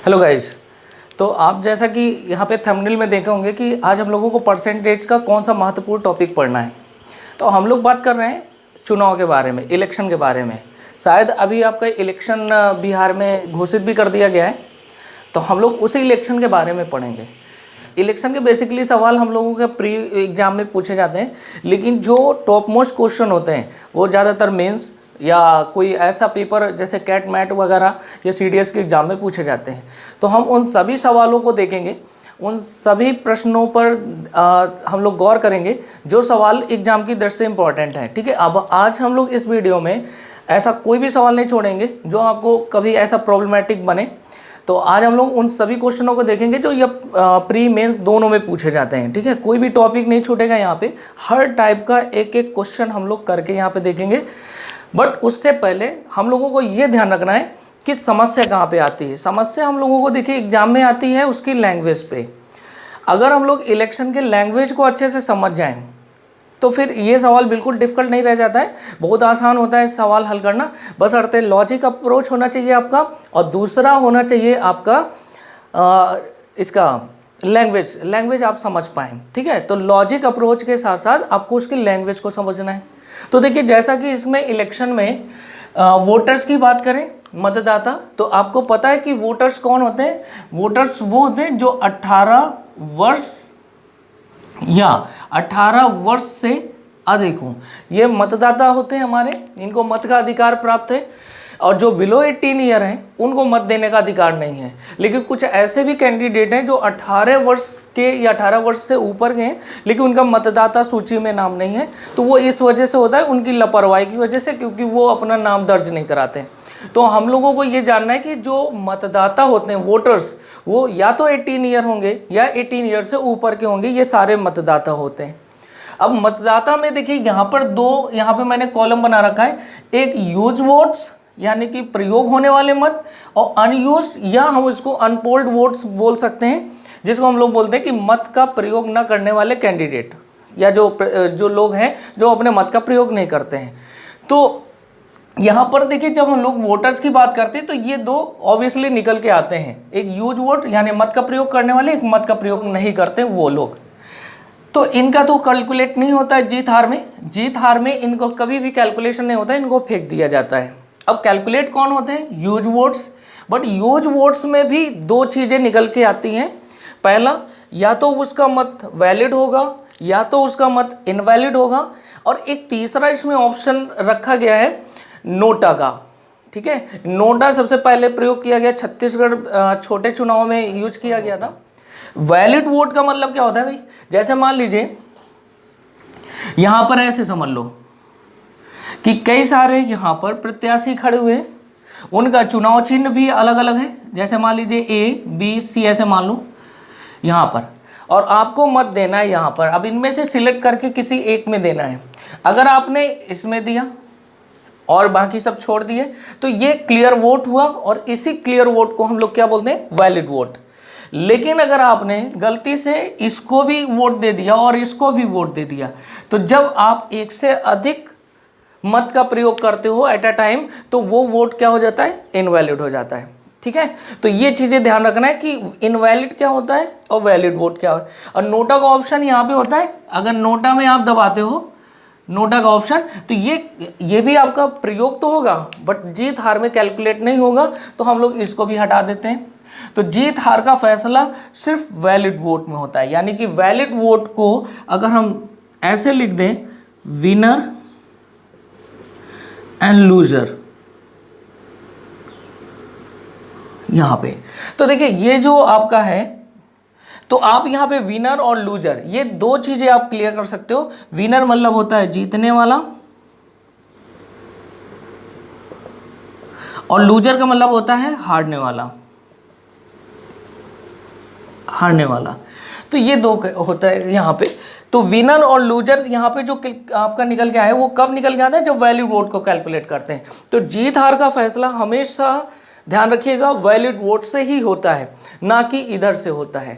Hello guys. तो आप जैसा कि यहाँ पे थंबनेल में देखे होंगे कि आज हम लोगों को परसेंटेज का कौन सा महत्वपूर्ण टॉपिक पढ़ना है। तो हम लोग बात कर रहे हैं चुनाव के बारे में, इलेक्शन के बारे में। शायद अभी आपका इलेक्शन बिहार में घोषित भी कर दिया गया है, तो हम लोग उसी इलेक्शन के बारे में पढ़ेंगे। इलेक्शन के बेसिकली सवाल हम लोगों के प्री एग्ज़ाम में पूछे जाते हैं, लेकिन जो टॉप मोस्ट क्वेश्चन होते हैं वो ज़्यादातर मेंस या कोई ऐसा पेपर जैसे कैट मैट वगैरह या सीडीएस के एग्ज़ाम में पूछे जाते हैं। तो हम उन सभी सवालों को देखेंगे, उन सभी प्रश्नों पर हम लोग गौर करेंगे जो सवाल एग्ज़ाम की दृष्टि से इम्पॉर्टेंट है। ठीक है, अब आज हम लोग इस वीडियो में ऐसा कोई भी सवाल नहीं छोड़ेंगे जो आपको कभी ऐसा प्रॉब्लमेटिक बने। तो आज हम लोग उन सभी क्वेश्चनों को देखेंगे जो ये प्री मेंस दोनों में पूछे जाते हैं। ठीक है, कोई भी टॉपिक नहीं छूटेगा यहाँ पे, हर टाइप का एक एक क्वेश्चन हम लोग करके यहाँ पे देखेंगे। बट उससे पहले हम लोगों को ये ध्यान रखना है कि समस्या कहाँ पे आती है। समस्या हम लोगों को देखिए एग्जाम में आती है उसकी लैंग्वेज पे। अगर हम लोग इलेक्शन के लैंग्वेज को अच्छे से समझ जाएं तो फिर ये सवाल बिल्कुल डिफ़िकल्ट नहीं रह जाता है, बहुत आसान होता है सवाल हल करना। बस अर्थ लॉजिक अप्रोच होना चाहिए आपका, और दूसरा होना चाहिए आपका इसका लैंग्वेज आप समझ पाएँ। ठीक है, तो लॉजिक अप्रोच के साथ साथ आपको उसकी लैंग्वेज को समझना है। तो देखिए, जैसा कि इसमें इलेक्शन में वोटर्स की बात करें, मतदाता, तो आपको पता है कि वोटर्स कौन होते हैं। वोटर्स वो होते हैं जो 18 वर्ष या 18 वर्ष से अधिक हों, ये मतदाता होते हैं हमारे, इनको मत का अधिकार प्राप्त है। और जो बिलो 18 ईयर हैं उनको मत देने का अधिकार नहीं है। लेकिन कुछ ऐसे भी कैंडिडेट हैं जो 18 वर्ष के या 18 वर्ष से ऊपर के हैं लेकिन उनका मतदाता सूची में नाम नहीं है। तो वो इस वजह से होता है, उनकी लापरवाही की वजह से, क्योंकि वो अपना नाम दर्ज नहीं कराते। तो हम लोगों को ये जानना है कि जो मतदाता होते हैं, वोटर्स, वो या तो 18 ईयर होंगे या 18 ईयर से ऊपर के होंगे, ये सारे मतदाता होते हैं। अब मतदाता में देखिए यहाँ पर दो, यहाँ पे मैंने कॉलम बना रखा है, एक यूज वोट्स यानी कि प्रयोग होने वाले मत, और अनयूज्ड या हम इसको अनपोल्ड वोट्स बोल सकते हैं, जिसको हम लोग बोलते हैं कि मत का प्रयोग न करने वाले कैंडिडेट या जो लोग हैं जो अपने मत का प्रयोग नहीं करते हैं। तो यहाँ पर देखिए, जब हम लोग वोटर्स की बात करते हैं तो ये दो ऑब्वियसली निकल के आते हैं, एक यूज वोट यानी मत का प्रयोग करने वाले, एक मत का प्रयोग नहीं करते वो लोग। तो इनका तो कैलकुलेट नहीं होता है जीत हार में इनको कभी भी कैलकुलेशन नहीं होता है, इनको फेंक दिया जाता है। अब कैलकुलेट कौन होते हैं? Use votes. But use votes में भी दो चीज़ें निकल के आती हैं। पहला, या तो उसका मत वैलिड होगा या तो उसका मत इनवैलिड होगा, और एक तीसरा इसमें ऑप्शन रखा गया है नोटा का। ठीक है, नोटा सबसे पहले प्रयोग किया गया छत्तीसगढ़ छोटे चुनाव में यूज किया गया था। वैलिड वोट का मतलब क्या होता है भाई? जैसे मान लीजिए यहाँ पर ऐसे समझ लो कि कई सारे यहाँ पर प्रत्याशी खड़े हुए हैं, उनका चुनाव चिन्ह भी अलग अलग है। जैसे मान लीजिए A, B, C ऐसे मान लो यहाँ पर, और आपको मत देना है यहाँ पर। अब इनमें से सिलेक्ट करके किसी एक में देना है। अगर आपने इसमें दिया और बाकी सब छोड़ दिए तो ये क्लियर वोट हुआ, और इसी क्लियर वोट को हम लोग क्या बोलते हैं? Valid vote. लेकिन अगर आपने गलती से इसको भी वोट दे दिया और इसको भी वोट दे दिया, तो जब आप एक से अधिक मत का प्रयोग करते हो एट अ टाइम, तो वो वोट क्या हो जाता है? इनवैलिड हो जाता है। ठीक है, तो ये चीज़ें ध्यान रखना है कि इनवैलिड क्या होता है और वैलिड वोट क्या है। और नोटा का ऑप्शन यहाँ पे होता है, अगर नोटा में आप दबाते हो नोटा का ऑप्शन, तो ये भी आपका प्रयोग तो होगा बट जीत हार में कैलकुलेट नहीं होगा, तो हम लोग इसको भी हटा देते हैं। तो जीत हार का फैसला सिर्फ वैलिड वोट में होता है। यानी कि वैलिड वोट को अगर हम ऐसे लिख दें, विनर एंड लूजर यहाँ पे, तो देखिए ये जो आपका है, तो आप यहाँ पे विनर और लूजर ये दो चीजें आप क्लियर कर सकते हो। विनर मतलब होता है जीतने वाला, और लूजर का मतलब होता है हारने वाला। तो ये दो होता है यहाँ पे। तो विनर और लूजर यहाँ पे जो आपका निकल के आया है वो कब निकल के आता है? जब वैलिड वोट को कैलकुलेट करते हैं। तो जीत हार का फैसला हमेशा ध्यान रखिएगा वैलिड वोट से ही होता है, ना कि इधर से होता है।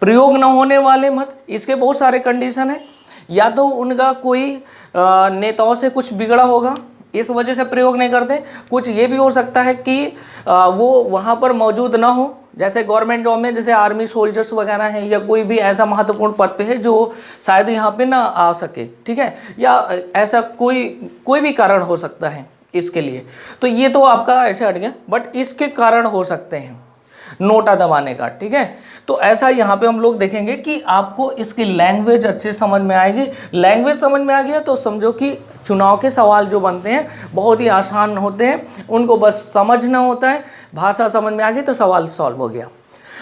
प्रयोग न होने वाले मत, इसके बहुत सारे कंडीशन है। या तो उनका कोई नेताओं से कुछ बिगड़ा होगा, इस वजह से प्रयोग नहीं करते। कुछ ये भी हो सकता है कि वो वहाँ पर मौजूद ना हो, जैसे गवर्नमेंट जॉब में जैसे आर्मी सोल्जर्स वगैरह हैं या कोई भी ऐसा महत्वपूर्ण पद पे है जो शायद यहाँ पे ना आ सके, ठीक है, या ऐसा कोई भी कारण हो सकता है इसके लिए। तो ये तो आपका ऐसे हट गया, बट इसके कारण हो सकते हैं नोटा दबाने का, ठीक है। तो ऐसा यहाँ पे हम लोग देखेंगे कि आपको इसकी लैंग्वेज अच्छे समझ में आएगी। लैंग्वेज समझ में आ गया तो समझो कि चुनाव के सवाल जो बनते हैं बहुत ही आसान होते हैं, उनको बस समझना होता है, भाषा समझ में आ गई तो सवाल सॉल्व हो गया।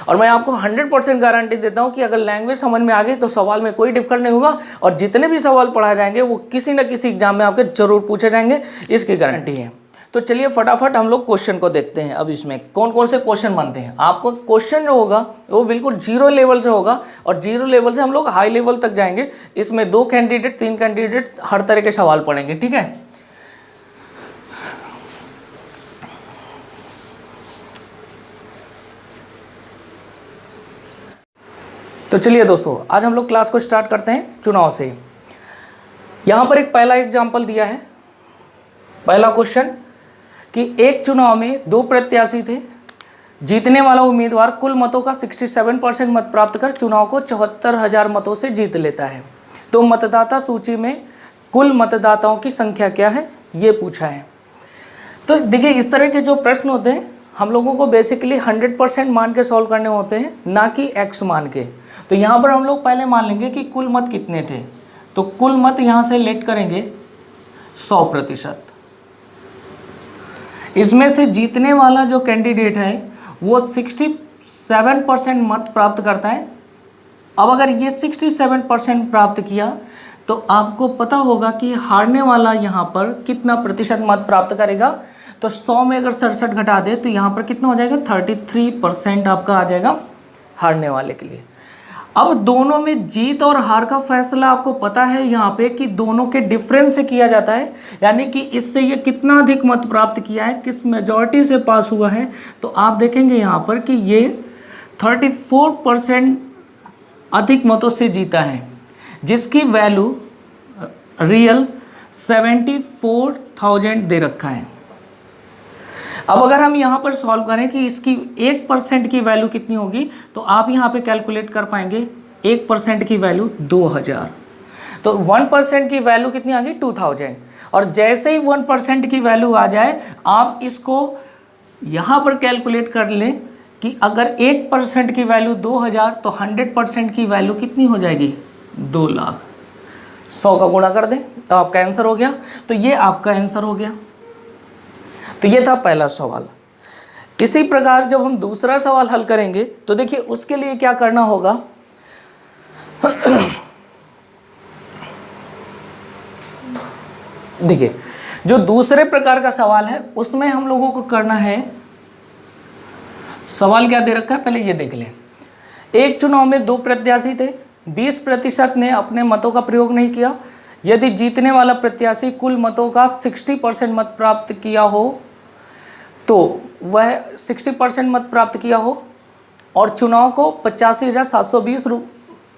और मैं आपको 100% गारंटी देता हूँ कि अगर लैंग्वेज समझ में आ गई तो सवाल में कोई डिफिकल्ट नहीं होगा, और जितने भी सवाल पढ़ाए जाएंगे वो किसी न किसी एग्जाम में आपके जरूर पूछे जाएंगे, इसकी गारंटी है। तो चलिए फटाफट हम लोग क्वेश्चन को देखते हैं। अब इसमें कौन कौन से क्वेश्चन बनते हैं। आपको क्वेश्चन जो होगा वो बिल्कुल 0 लेवल से होगा, और 0 लेवल से हम लोग हाई लेवल तक जाएंगे। इसमें 2 कैंडिडेट 3 कैंडिडेट हर तरह के सवाल पढ़ेंगे, ठीक है। तो चलिए दोस्तों, आज हम लोग क्लास को स्टार्ट करते हैं चुनाव से। यहाँ पर एक पहला एग्जाम्पल दिया है, पहला क्वेश्चन कि एक चुनाव में 2 प्रत्याशी थे। जीतने वाला उम्मीदवार कुल मतों का 67% मत प्राप्त कर चुनाव को 74,000 मतों से जीत लेता है। तो मतदाता सूची में कुल मतदाताओं की संख्या क्या है, ये पूछा है। तो देखिए, इस तरह के जो प्रश्न होते हैं हम लोगों को बेसिकली 100% मान के सॉल्व करने होते हैं, ना कि x मान के। तो यहाँ पर हम लोग पहले मान लेंगे कि कुल मत कितने थे। तो कुल मत यहाँ से लेट करेंगे 100%। इसमें से जीतने वाला जो कैंडिडेट है वो 67% मत प्राप्त करता है। अब अगर ये 67% प्राप्त किया तो आपको पता होगा कि हारने वाला यहाँ पर कितना प्रतिशत मत प्राप्त करेगा। तो 100 में अगर 67 घटा दे तो यहाँ पर कितना हो जाएगा, 33% आपका आ जाएगा हारने वाले के लिए। अब दोनों में जीत और हार का फैसला आपको पता है यहाँ पे कि दोनों के डिफरेंस से किया जाता है, यानी कि इससे ये कितना अधिक मत प्राप्त किया है, किस मेजॉरिटी से पास हुआ है। तो आप देखेंगे यहाँ पर कि ये 34% अधिक मतों से जीता है, जिसकी वैल्यू रियल 74,000 दे रखा है। अब अगर हम यहाँ पर सॉल्व करें कि इसकी 1% की वैल्यू कितनी होगी, तो आप यहाँ पे कैलकुलेट कर पाएंगे 1% की वैल्यू 2000। तो 1% की वैल्यू कितनी आ गई, 2000। और जैसे ही 1% की वैल्यू आ जाए आप इसको यहाँ पर कैलकुलेट कर लें कि अगर 1% की वैल्यू 2000 तो 100% की वैल्यू कितनी हो जाएगी, 2 लाख। 100 का गुणा कर दें तो आपका आंसर हो गया। तो ये आपका आंसर हो गया। तो ये था पहला सवाल। इसी प्रकार जब हम दूसरा सवाल हल करेंगे तो देखिए उसके लिए क्या करना होगा। देखिए, जो दूसरे प्रकार का सवाल है उसमें हम लोगों को करना है, सवाल क्या दे रखा है पहले ये देख लें। एक चुनाव में 2 प्रत्याशी थे, 20% ने अपने मतों का प्रयोग नहीं किया। यदि जीतने वाला प्रत्याशी कुल मतों का 60% मत प्राप्त किया हो, तो वह 60% मत प्राप्त किया हो और चुनाव को 85,720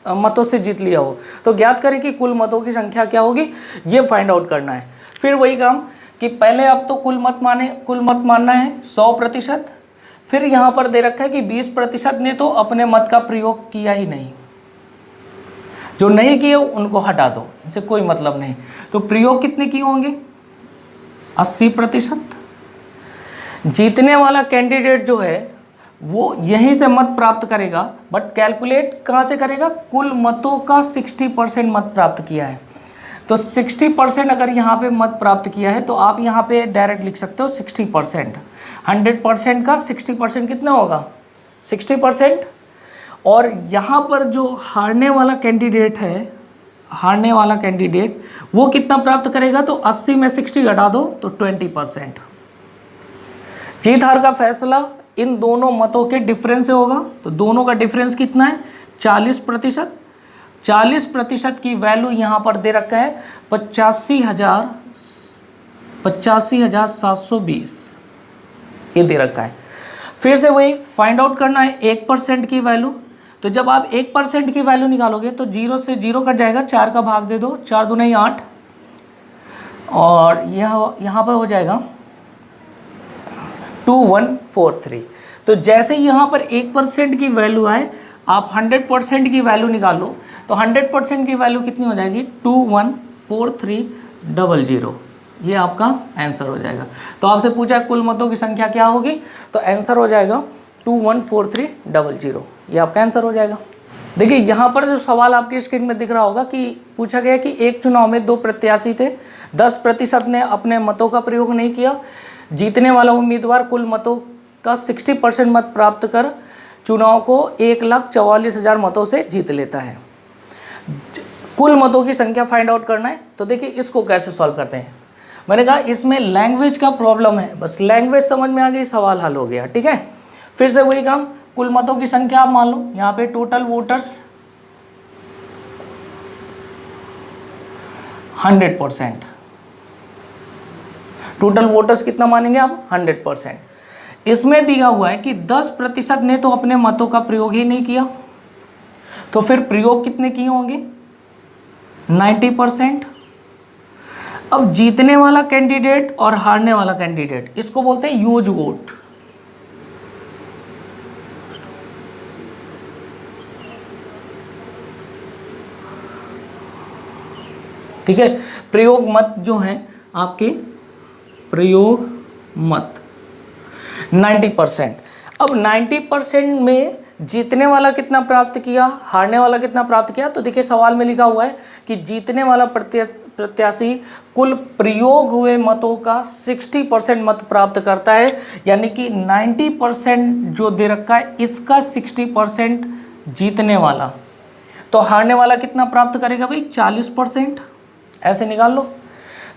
मतों से जीत लिया हो, तो ज्ञात करें कि कुल मतों की संख्या क्या होगी, ये फाइंड आउट करना है। फिर वही काम कि पहले आप तो कुल मत मानना है 100%। फिर यहाँ पर दे रखा है कि 20% ने तो अपने मत का प्रयोग किया ही नहीं, जो नहीं किए उनको हटा दो, इनसे कोई मतलब नहीं। तो प्रयोग कितने किए होंगे, 80%। जीतने वाला कैंडिडेट जो है वो यहीं से मत प्राप्त करेगा, बट कैलकुलेट कहाँ से करेगा, कुल मतों का 60% मत प्राप्त किया है। तो 60% अगर यहाँ पे मत प्राप्त किया है तो आप यहाँ पे डायरेक्ट लिख सकते हो 60%। 100% का 60% कितना होगा, 60%। और यहाँ पर जो हारने वाला कैंडिडेट है, हारने वाला कैंडिडेट वो कितना प्राप्त करेगा, तो 80 में 60 घटा दो तो 20%। जीत हार का फैसला इन दोनों मतों के डिफरेंस से होगा। तो दोनों का डिफरेंस कितना है, 40%। 40% की वैल्यू यहाँ पर दे रखा है 85,720, ये दे रखा है। फिर से वही फाइंड आउट करना है 1% की वैल्यू। तो जब आप 1% की वैल्यू निकालोगे तो 0 से 0 कट जाएगा, 4 का भाग दे दो, 4 दूनी 8, और यह यहाँ पर हो जाएगा 2143। तो जैसे यहाँ पर 1% की वैल्यू आए, आप 100% की वैल्यू निकालो, तो 100% की वैल्यू कितनी हो जाएगी 214300। ये आपका आंसर हो जाएगा। तो आपसे पूछा कुल मतों की संख्या क्या होगी, तो आंसर हो जाएगा 214300। ये आपका आंसर हो जाएगा। देखिए यहाँ पर जो सवाल आपकी स्क्रीन में दिख रहा होगा कि पूछा गया कि एक चुनाव में 2 प्रत्याशी थे, 10% ने अपने मतों का प्रयोग नहीं किया। जीतने वाला उम्मीदवार कुल मतों का 60% मत प्राप्त कर चुनाव को 1,44,000 मतों से जीत लेता है। कुल मतों की संख्या फाइंड आउट करना है। तो देखिए इसको कैसे सॉल्व करते हैं। मैंने कहा इसमें लैंग्वेज का प्रॉब्लम है, बस लैंग्वेज समझ में आ गई, सवाल हल हो गया। ठीक है, फिर से वही काम, कुल मतों की संख्या आप मान लो, यहाँ पे टोटल वोटर्स 100%। टोटल वोटर्स कितना मानेंगे आप 100%। इसमें दिया हुआ है कि 10% ने तो अपने मतों का प्रयोग ही नहीं किया, तो फिर प्रयोग कितने किए होंगे 90%। अब जीतने वाला कैंडिडेट और हारने वाला कैंडिडेट, इसको बोलते हैं यूज वोट। ठीक है, प्रयोग मत जो हैं आपके, प्रयोग मत 90%। अब 90% में जीतने वाला कितना प्राप्त किया, हारने वाला कितना प्राप्त किया। तो देखिए सवाल में लिखा हुआ है कि जीतने वाला प्रत्याशी कुल प्रयोग हुए मतों का 60% मत प्राप्त करता है, यानी कि 90% जो दे रखा है इसका 60% जीतने वाला। तो हारने वाला कितना प्राप्त करेगा भाई 40%, ऐसे निकाल लो।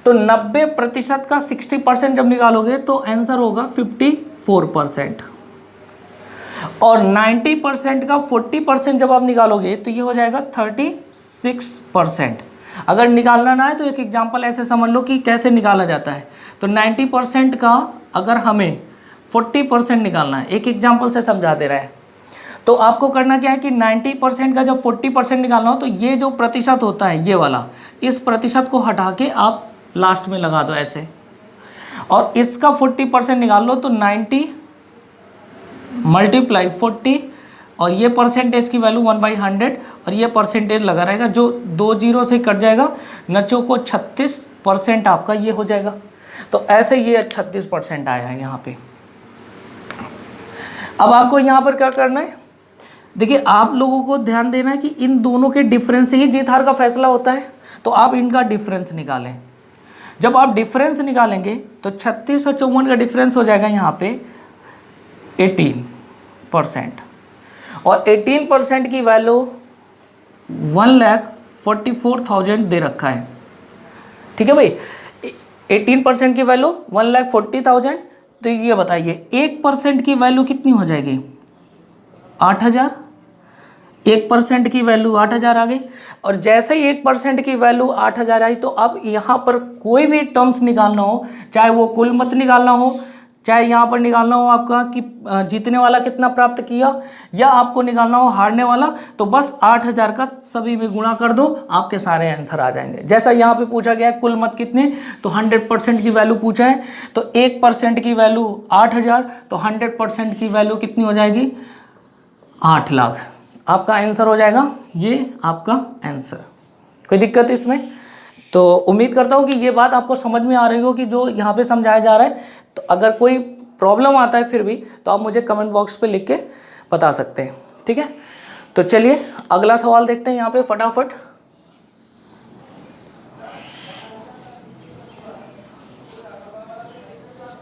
तो 90% का 60% जब निकालोगे तो आंसर होगा 54%। और 90% का 40% जब आप निकालोगे तो ये हो जाएगा 36%। अगर निकालना ना है तो एक एग्जांपल ऐसे समझ लो कि कैसे निकाला जाता है। तो 90% का अगर हमें 40% निकालना है, एक एग्जांपल से समझा दे रहा है। तो आपको करना क्या है कि 90% का जब 40% निकालना हो तो ये जो प्रतिशत होता है ये वाला, इस प्रतिशत को हटा के आप लास्ट में लगा दो ऐसे, और इसका 40% निकाल लो तो 90 मल्टीप्लाई 40, और ये परसेंटेज की वैल्यू 1/100, और ये परसेंटेज लगा रहेगा, जो 2 जीरो से कट जाएगा, नचो को 36% आपका ये हो जाएगा। तो ऐसे ये 36% आया है यहाँ पे। अब आपको यहाँ पर क्या करना है, देखिए आप लोगों को ध्यान देना है कि इन दोनों के डिफरेंस से ही जीत हार का फैसला होता है। तो आप इनका डिफरेंस निकालें। जब आप डिफरेंस निकालेंगे तो 36 और 54 का डिफरेंस हो जाएगा यहाँ पे 18%, और 18% की वैल्यू 1,44,000 दे रखा है। ठीक है भाई, 18% की वैल्यू 1,40,000। तो ये बताइए 1% की वैल्यू कितनी हो जाएगी 8,000। 1% की वैल्यू 8,000 आ गई, और जैसे ही 1% की वैल्यू 8,000 आई तो अब यहाँ पर कोई भी टर्म्स निकालना हो, चाहे वो कुल मत निकालना हो, चाहे यहाँ पर निकालना हो आपका कि जीतने वाला कितना प्राप्त किया, या आपको निकालना हो हारने वाला, तो बस 8,000 का सभी में गुणा कर दो, आपके सारे आंसर आ जाएंगे। जैसा यहाँ पे पूछा गया है कुल मत कितने, तो 100% की वैल्यू पूछा है, तो 1% की वैल्यू 8,000, तो 100% की वैल्यू कितनी हो जाएगी 8 लाख। आपका आंसर हो जाएगा ये आपका आंसर। कोई दिक्कत इसमें? तो उम्मीद करता हूँ कि ये बात आपको समझ में आ रही हो कि जो यहाँ पे समझाया जा रहा है। तो अगर कोई प्रॉब्लम आता है फिर भी तो आप मुझे कमेंट बॉक्स पे लिख के बता सकते हैं। ठीक है, तो चलिए अगला सवाल देखते हैं यहाँ पे फटाफट।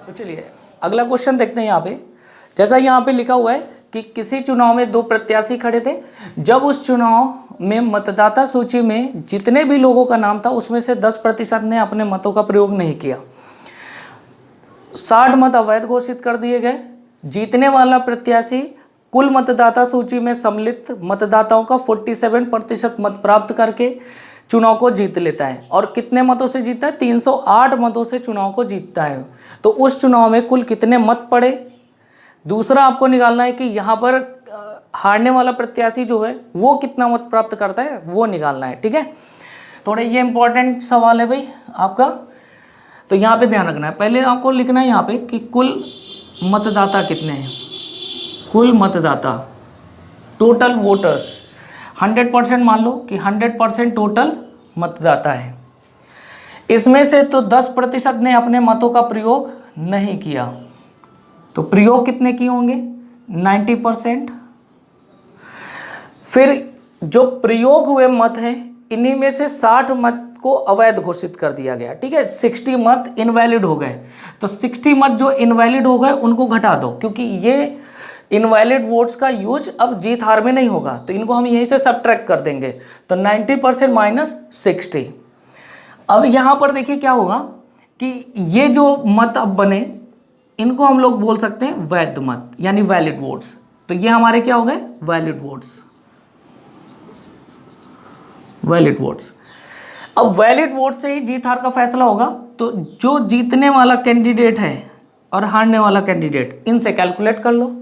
तो चलिए अगला क्वेश्चन देखते हैं यहाँ पे। जैसा यहाँ पे लिखा हुआ है कि किसी चुनाव में 2 प्रत्याशी खड़े थे। जब उस चुनाव में मतदाता सूची में जितने भी लोगों का नाम था उसमें से 10% ने अपने मतों का प्रयोग नहीं किया। 60 मत अवैध घोषित कर दिए गए। जीतने वाला प्रत्याशी कुल मतदाता सूची में सम्मिलित मतदाताओं का 47% मत प्राप्त करके चुनाव को जीत लेता है। और कितने मतों से जीतता है 308 मतों से चुनाव को जीतता है। तो उस चुनाव में कुल कितने मत पड़े। दूसरा आपको निकालना है कि यहाँ पर हारने वाला प्रत्याशी जो है वो कितना मत प्राप्त करता है वो निकालना है। ठीक है, थोड़े ये इंपॉर्टेंट सवाल है भाई आपका। तो यहाँ पे ध्यान रखना है, पहले आपको लिखना है यहाँ पे कि कुल मतदाता कितने हैं। कुल मतदाता, टोटल वोटर्स 100% मान लो कि 100% टोटल मतदाता है। इसमें से तो 10% ने अपने मतों का प्रयोग नहीं किया, तो प्रयोग कितने किए होंगे? 90%। फिर जो प्रयोग हुए मत हैं, इन्हीं में से 60 मत को अवैध घोषित कर दिया गया, ठीक है। 60 मत इनवैलिड हो गए, तो 60 मत जो इनवैलिड हो गए उनको घटा दो, क्योंकि ये इनवैलिड वोट्स का यूज अब जीत हार में नहीं होगा, तो इनको हम यहीं से सबट्रैक्ट कर देंगे। तो 90% माइनस 60। अब यहाँ पर देखिए क्या होगा कि ये जो मत अब बने, इनको हम लोग बोल सकते हैं वैध मत, यानी वैलिड वोट्स। तो ये हमारे क्या हो गए? Valid votes. Valid votes. अब वैलिड वोट से ही जीत हार का फैसला होगा, तो जो जीतने वाला कैंडिडेट है और हारने वाला कैंडिडेट, इनसे कैलकुलेट कर लो।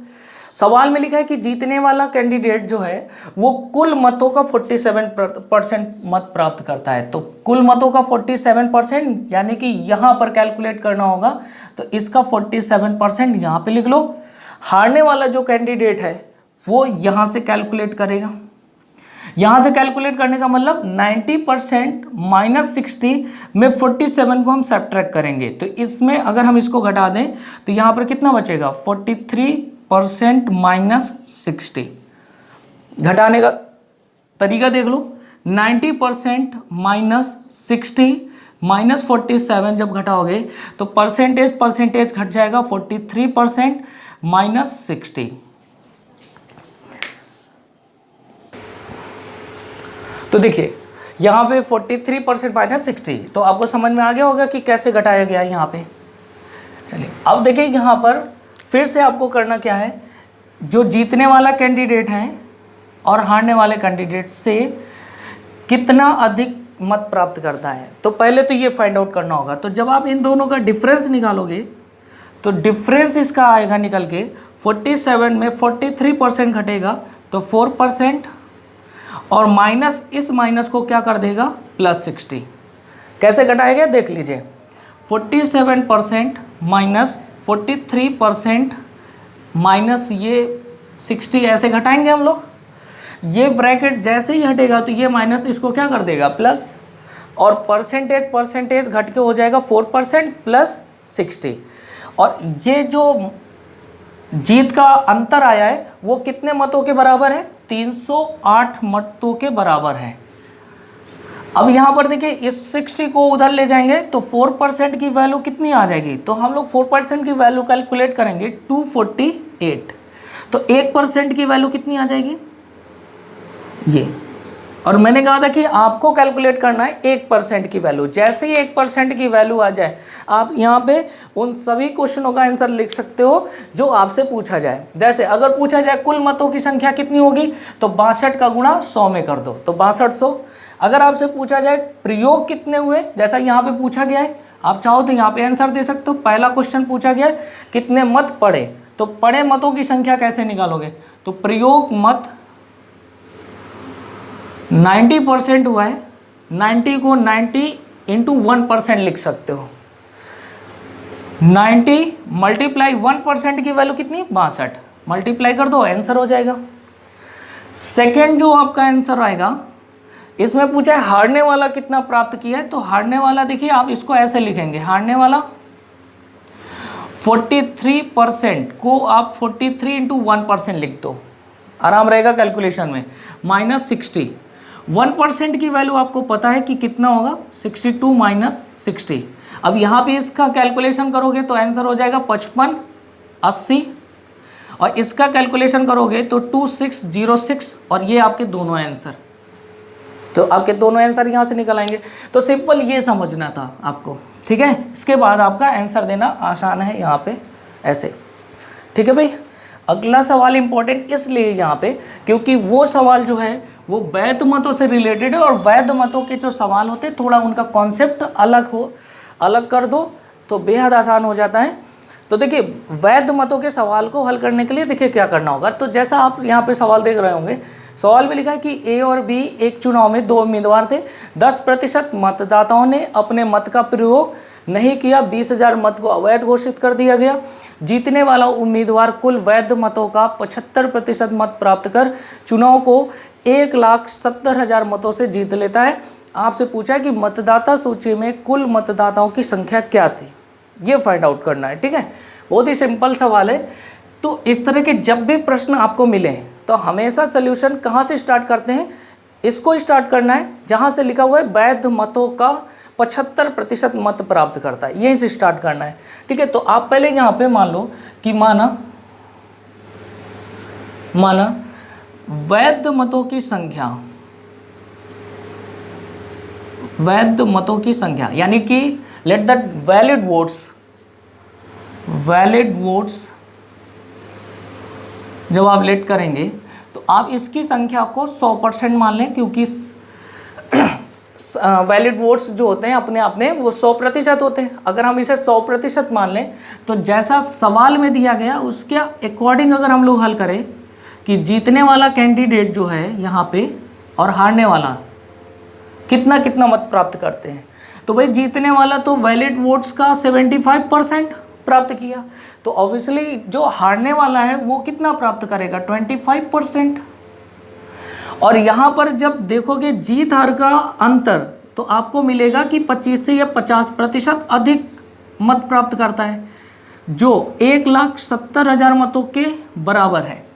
सवाल में लिखा है कि जीतने वाला कैंडिडेट जो है वो कुल मतों का 47% मत प्राप्त करता है। तो कुल मतों का 47%, यानी कि यहाँ पर कैलकुलेट करना होगा, तो इसका 47% यहाँ पे लिख लो। हारने वाला जो कैंडिडेट है वो यहाँ से कैलकुलेट करेगा। यहाँ से कैलकुलेट करने का मतलब 90% माइनस 60 में 47 को हम सब्ट्रैक्ट करेंगे, तो इसमें अगर हम इसको घटा दें तो यहाँ पर कितना बचेगा? 43% माइनस 60। घटाने का तरीका देख लो, 90% माइनस 60 माइनस 47 जब घटाओगे तो परसेंटेज घट जाएगा 43% माइनस 60। तो देखिए यहाँ पे 43% माइनस 60, तो आपको समझ में आ गया होगा कि कैसे घटाया गया है यहाँ पे। चलिए अब देखिए यहाँ पर फिर से आपको करना क्या है, जो जीतने वाला कैंडिडेट है और हारने वाले कैंडिडेट से कितना अधिक मत प्राप्त करता है, तो पहले तो ये फाइंड आउट करना होगा। तो जब आप इन दोनों का डिफरेंस निकालोगे तो डिफरेंस इसका आएगा निकल के 47 में 43% घटेगा तो 4%, और माइनस इस माइनस को क्या कर देगा? प्लस 60। कैसे घटाएगा देख लीजिए, 47% माइनस 43% माइनस ये 60, ऐसे घटाएंगे हम लोग। ये ब्रैकेट जैसे ही हटेगा तो ये माइनस इसको क्या कर देगा? प्लस, और परसेंटेज घट के हो जाएगा 4% प्लस 60। और ये जो जीत का अंतर आया है वो कितने मतों के बराबर है? 308 मतों के बराबर है। अब यहाँ पर देखिए इस 60 को उधर ले जाएंगे तो 4% की वैल्यू कितनी आ जाएगी? तो हम लोग 4% की वैल्यू कैलकुलेट करेंगे 248। तो 1% की वैल्यू कितनी आ जाएगी? ये। और मैंने कहा था कि आपको कैलकुलेट करना है 1% की वैल्यू। जैसे ही 1% की वैल्यू आ जाए आप यहाँ पे उन सभी क्वेश्चनों का आंसर लिख सकते हो जो आपसे पूछा जाए। जैसे अगर पूछा जाए कुल मतों की संख्या कितनी होगी, तो 62 का गुणा 100 में कर दो, तो 6200। अगर आपसे पूछा जाए प्रयोग कितने हुए, जैसा यहाँ पे पूछा गया है, आप चाहो तो यहाँ पे आंसर दे सकते हो। पहला क्वेश्चन पूछा गया है कितने मत पड़े, तो पड़े मतों की संख्या कैसे निकालोगे? तो प्रयोग मत 90% हुआ है, 90 को 90 इंटू 1% लिख सकते हो। 90 मल्टीप्लाई 1% की वैल्यू कितनी? 62। मल्टीप्लाई कर दो, आंसर हो जाएगा। सेकेंड जो आपका आंसर आएगा, इसमें पूछा है हारने वाला कितना प्राप्त किया है, तो हारने वाला देखिए आप इसको ऐसे लिखेंगे, हारने वाला 43% को आप 43 इंटू 1% लिख दो, आराम रहेगा कैलकुलेशन में। माइनस 60, 1% की वैल्यू आपको पता है कि कितना होगा? 62 माइनस 60। अब यहाँ पे इसका कैलकुलेशन करोगे तो आंसर हो जाएगा 55 80, और इसका कैलकुलेशन करोगे तो 2606, और ये आपके दोनों आंसर। तो आपके दोनों आंसर यहाँ से निकल आएंगे। तो सिंपल ये समझना था आपको, ठीक है। इसके बाद आपका आंसर देना आसान है यहाँ पे ऐसे, ठीक है भाई। अगला सवाल इंपॉर्टेंट इसलिए यहाँ पे क्योंकि वो सवाल जो है वो वैध मतों से रिलेटेड है, और वैध मतों के जो सवाल होते हैं थोड़ा उनका कॉन्सेप्ट अलग कर दो तो बेहद आसान हो जाता है। तो देखिए वैध मतों के सवाल को हल करने के लिए देखिए क्या करना होगा। तो जैसा आप यहाँ पे सवाल देख रहे होंगे, सवाल में लिखा है कि ए और बी एक चुनाव में 2 उम्मीदवार थे, 10% मतदाताओं ने अपने मत का प्रयोग नहीं किया, 20,000 मत को अवैध घोषित कर दिया गया। जीतने वाला उम्मीदवार कुल वैध मतों का 75% मत प्राप्त कर चुनाव को 1,70,000 मतों से जीत लेता है। आपसे पूछा है कि मतदाता सूची में कुल मतदाताओं की संख्या क्या थी, ये फाइंड आउट करना है। ठीक है, बहुत ही सिंपल सवाल है। तो इस तरह के जब भी प्रश्न आपको मिले तो हमेशा सोल्यूशन कहाँ से स्टार्ट करते हैं, इसको स्टार्ट करना है जहाँ से लिखा हुआ है वैध मतों का 75% मत प्राप्त करता है, यहीं से स्टार्ट करना है। ठीक है, तो आप पहले यहाँ पे मान लो कि माना वैध मतों की संख्या यानी कि लेट द वैलिड वोट्स जब आप लेट करेंगे तो आप इसकी संख्या को 100% मान लें, क्योंकि वैलिड वोट्स जो होते हैं अपने आप में वो 100% होते हैं। अगर हम इसे 100% मान लें तो जैसा सवाल में दिया गया उसके अकॉर्डिंग अगर हम लोग हल करें कि जीतने वाला कैंडिडेट जो है यहाँ पे और हारने वाला कितना कितना मत प्राप्त करते हैं, तो भाई जीतने वाला तो वैलिड वोट्स का 75% प्राप्त किया, तो ऑब्वियसली जो हारने वाला है वो कितना प्राप्त करेगा, 25%। और यहाँ पर जब देखोगे जीत हार का अंतर तो आपको मिलेगा कि 25 से या 50% अधिक मत प्राप्त करता है, जो 1,70,000 मतों के बराबर है।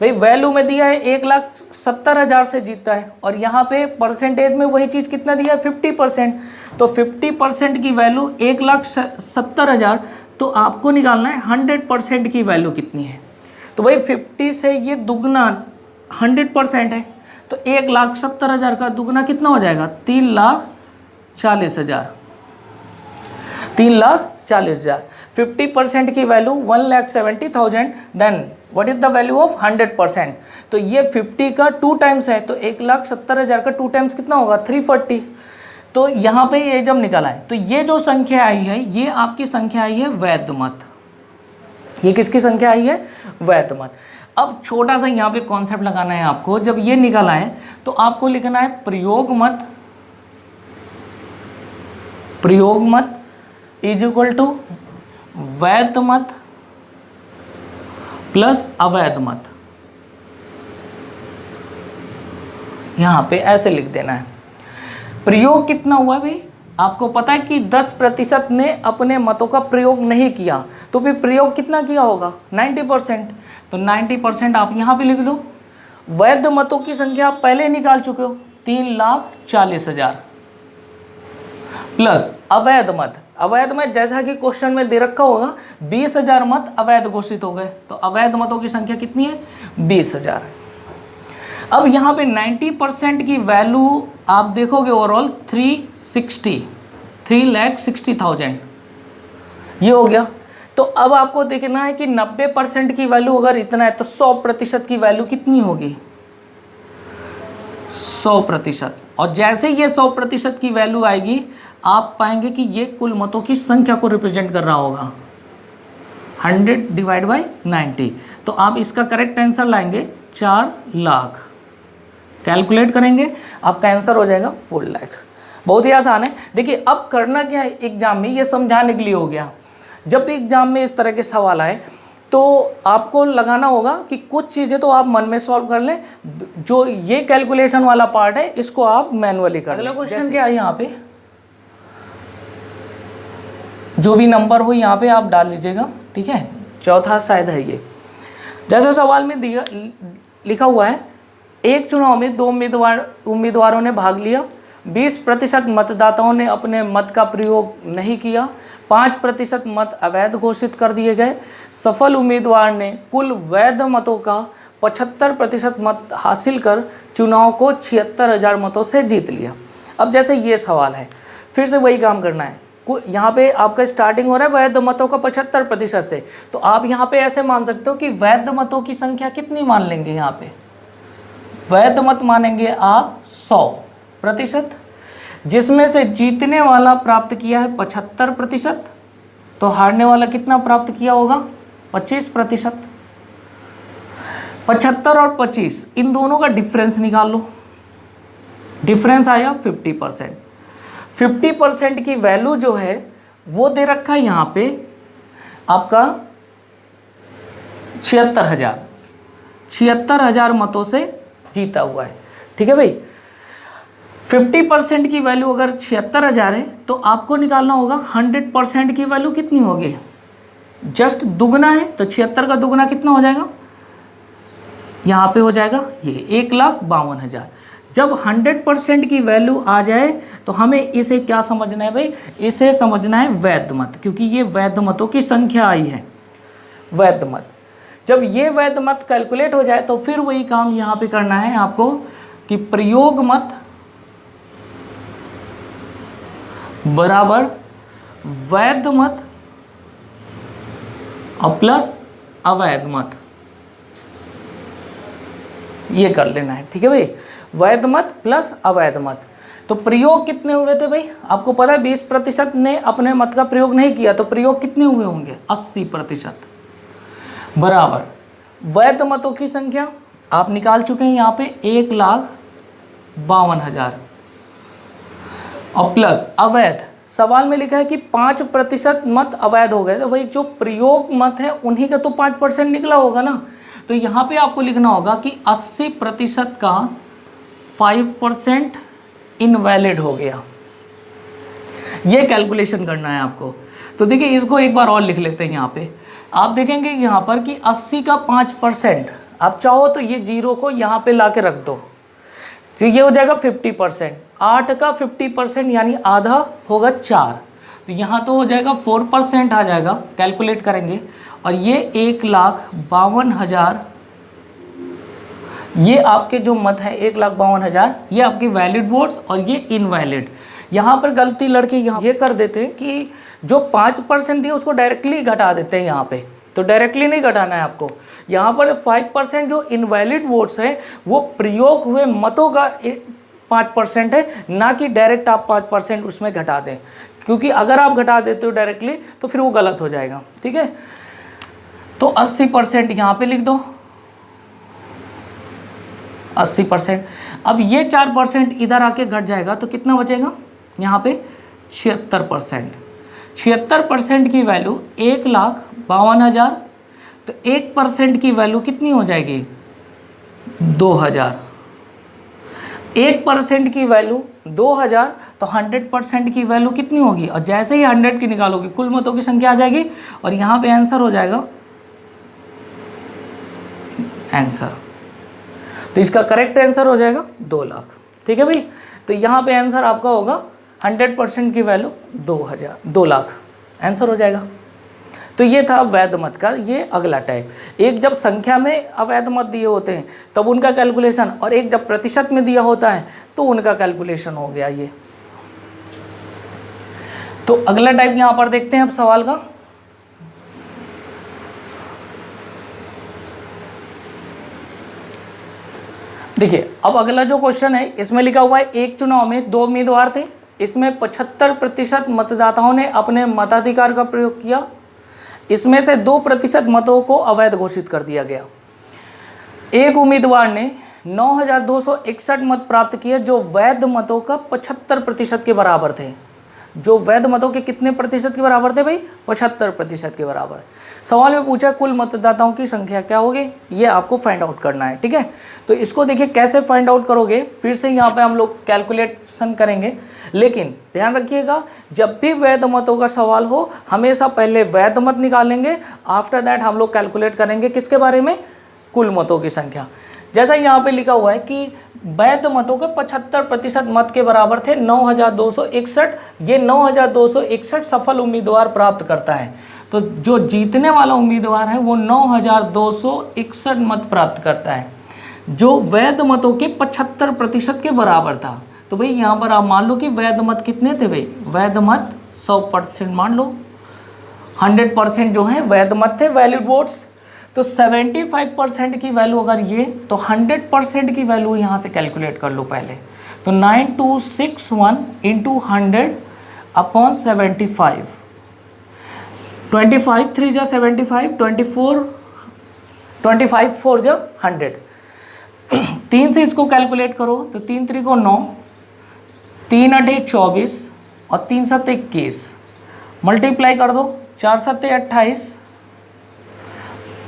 भाई वैल्यू में दिया है 1,70,000 से जीतता है, और यहाँ पे परसेंटेज में वही चीज़ कितना दिया है 50%। तो 50% की वैल्यू 1,70,000, तो आपको निकालना है 100% की वैल्यू कितनी है। तो भाई 50 से ये दुगना 100% है, तो 1,70,000 का दुगना कितना हो जाएगा, 3,40,000। 3,40,000 50% की value 1,70,000, then what is the value of 100%। तो ये 50 का 2 टाइम्स है, तो 1,70,000 का 2 टाइम्स कितना होगा, 340। तो यहाँ पे ये जब निकला है तो ये जो संख्या आई है ये आपकी संख्या आई है वैध मत। ये किसकी संख्या आई है, वैध मत। अब छोटा सा यहाँ पे कॉन्सेप्ट लगाना है आपको, जब ये निकला है तो आपको लिखना है प्रयोग मत इज इक्वल टू वैध मत प्लस अवैध मत। यहाँ पे ऐसे लिख देना है। प्रयोग कितना हुआ भाई, आपको पता है कि 10% ने अपने मतों का प्रयोग नहीं किया, तो फिर प्रयोग कितना किया होगा, 90%। तो 90% आप यहाँ पे लिख लो। वैध मतों की संख्या आप पहले निकाल चुके हो 3,40,000 प्लस अवैध मत जैसा कि क्वेश्चन में दे रखा होगा 20,000 मत अवैध घोषित हो गए, तो अवैध मतों की संख्या कितनी है, 20,000। अब यहाँ पे 90% की वैल्यू आप देखोगे ओवरऑल 3,60,000 ये हो गया। तो अब आपको देखना है कि 90% की वैल्यू अगर इतना है तो 100% की वैल्यू कितनी होगी, 100%। और जैसे ये 100% की वैल्यू आएगी आप पाएंगे कि ये कुल मतों की संख्या को रिप्रेजेंट कर रहा होगा, 100 डिवाइड बाई 90। तो आप इसका करेक्ट आंसर लाएंगे 4 लाख। कैलकुलेट करेंगे आपका आंसर हो जाएगा 4 लाख। बहुत ही आसान है। देखिए अब करना क्या है एग्जाम में, ये समझाने के लिए हो गया। जब भी एग्जाम में इस तरह के सवाल आए तो आपको लगाना होगा कि कुछ चीज़ें तो आप मन में सॉल्व कर लें, जो ये कैलकुलेशन वाला पार्ट है इसको आप मैनुअली कर लें। अगला क्वेश्चन क्या है, यहाँ पे जो भी नंबर हो यहाँ पे आप डाल लीजिएगा, ठीक है। चौथा शायद है ये। जैसा सवाल में दिया लिखा हुआ है, एक चुनाव में 2 उम्मीदवारों ने भाग लिया, 20% मतदाताओं ने अपने मत का प्रयोग नहीं किया, 5% मत अवैध घोषित कर दिए गए। सफल उम्मीदवार ने कुल वैध मतों का 75% मत हासिल कर चुनाव को 76,000 मतों से जीत लिया। अब जैसे ये सवाल है, फिर से वही काम करना है। यहाँ पे आपका स्टार्टिंग हो रहा है वैध मतों का 75% से, तो आप यहाँ पे ऐसे मान सकते हो कि वैध मतों की संख्या कितनी मान लेंगे, यहाँ पे वैध मत मानेंगे आप 100%, जिसमें से जीतने वाला प्राप्त किया है 75%, तो हारने वाला कितना प्राप्त किया होगा, 25%। 75 और 25 इन दोनों का डिफरेंस निकाल लो, डिफरेंस आया 50%। 50% की वैल्यू जो है वो दे रखा है यहाँ पे आपका 76,000 मतों से जीता हुआ है। ठीक है भाई, 50% की वैल्यू अगर 76,000 है तो आपको निकालना होगा 100% की वैल्यू कितनी होगी, जस्ट दुगना है तो 76 का दुगना कितना हो जाएगा, यहाँ पे हो जाएगा ये 1,52,000। जब 100% की वैल्यू आ जाए तो हमें इसे क्या समझना है भाई, इसे समझना है वैध मत, क्योंकि ये वैध मतों की संख्या आई है, वैध मत। जब ये वैध मत कैलकुलेट हो जाए तो फिर वही काम यहाँ पे करना है आपको कि प्रयोग मत बराबर वैध मत और प्लस अवैध मत, ये कर लेना है। ठीक है भाई, वैध मत प्लस अवैध मत। तो प्रयोग कितने हुए थे भाई, आपको पता है 20% ने अपने मत का प्रयोग नहीं किया, तो प्रयोग कितने हुए होंगे, 80%, बराबर वैध मतों की संख्या आप निकाल चुके हैं यहाँ पे 1,52,000 और प्लस अवैध, सवाल में लिखा है कि 5% मत अवैध हो गए, तो भाई जो प्रयोग मत है उन्हीं का तो 5% निकला होगा ना। तो यहाँ पे आपको लिखना होगा कि 80% का 5% इनवैलिड हो गया, ये कैलकुलेशन करना है आपको। तो देखिए इसको एक बार और लिख लेते हैं यहाँ पे, आप देखेंगे यहाँ पर कि 80 का 5%, आप चाहो तो ये जीरो को यहाँ पे ला के रख दो, तो ये हो जाएगा 50%। 8 का 50% यानी आधा होगा 4, तो यहाँ तो हो जाएगा 4% आ जाएगा, कैलकुलेट करेंगे। और ये 1,52,000, ये आपके जो मत है 1,52,000, ये आपके वैलिड वोट्स और ये इनवैलिड। यहाँ पर गलती लड़के यहाँ ये कर देते हैं कि जो 5% दिए उसको डायरेक्टली घटा देते हैं यहाँ पे, तो डायरेक्टली नहीं घटाना है आपको। यहाँ पर 5% जो इनवैलिड वोट्स है वो प्रयोग हुए मतों का 5% है, ना कि डायरेक्ट आप 5% उसमें घटा दें, क्योंकि अगर आप घटा देते हो डायरेक्टली तो फिर वो गलत हो जाएगा। ठीक है, तो 80% यहाँ पे लिख दो, 80%। अब ये 4% इधर आके घट जाएगा तो कितना बचेगा यहाँ पे 76%। 76% की वैल्यू 1,52,000, तो 1% की वैल्यू कितनी हो जाएगी 2,000। 1% की वैल्यू 2,000, तो 100% की वैल्यू कितनी होगी, और जैसे ही 100 की निकालोगे कुल मतों की संख्या आ जाएगी और यहाँ पे आंसर हो जाएगा आंसर, तो इसका करेक्ट आंसर हो जाएगा 2 लाख। ठीक है भाई, तो यहाँ पे आंसर आपका होगा 100% की वैल्यू 2 लाख आंसर हो जाएगा। तो ये था वैध मत का ये अगला टाइप। एक जब संख्या में अवैध मत दिए होते हैं तब उनका कैलकुलेशन, और एक जब प्रतिशत में दिया होता है तो उनका कैलकुलेशन हो गया ये। तो अगला टाइप यहाँ पर देखते हैं अब सवाल का। देखिए अब अगला जो क्वेश्चन है इसमें लिखा हुआ है एक चुनाव में 2 उम्मीदवार थे, इसमें 75% मतदाताओं ने अपने मताधिकार का प्रयोग किया, इसमें से 2% मतों को अवैध घोषित कर दिया गया। एक उम्मीदवार ने 9,261 मत प्राप्त किए जो वैध मतों का 75% के बराबर थे। जो वैध मतों के कितने प्रतिशत के बराबर थे भाई, 75% के बराबर। सवाल में पूछा कुल मतदाताओं की संख्या क्या होगी, ये आपको फाइंड आउट करना है। ठीक है, तो इसको देखिए कैसे फाइंड आउट करोगे, फिर से यहाँ पे हम लोग कैलकुलेशन करेंगे, लेकिन ध्यान रखिएगा जब भी वैध मतों का सवाल हो हमेशा पहले वैध मत निकालेंगे, आफ्टर दैट हम लोग कैलकुलेट करेंगे किसके बारे में, कुल मतों की संख्या। जैसा यहाँ पे लिखा हुआ है कि वैध मतों के 75% मत के बराबर थे 9,261, ये 9,261 सफल उम्मीदवार प्राप्त करता है। तो जो जीतने वाला उम्मीदवार है वो 9,261 मत प्राप्त करता है, जो वैध मतों के 75% के बराबर था। तो भाई यहाँ पर आप मान लो कि वैध मत कितने थे भाई, वैध मत 100% मान लो, 100% जो है वैध मत थे, वैलिड वोट्स। तो 75% की वैल्यू अगर ये, तो 100% की वैल्यू यहाँ से कैलकुलेट कर लो पहले। तो 9261 इंटू 100 अपॉन 75, 25 3 जा 75, 25 4 जा 100, 3 से इसको कैलकुलेट करो तो 3 3 को 9, 3 8 24 और 3 7 21, मल्टीप्लाई कर दो, 4 सत्ते 28,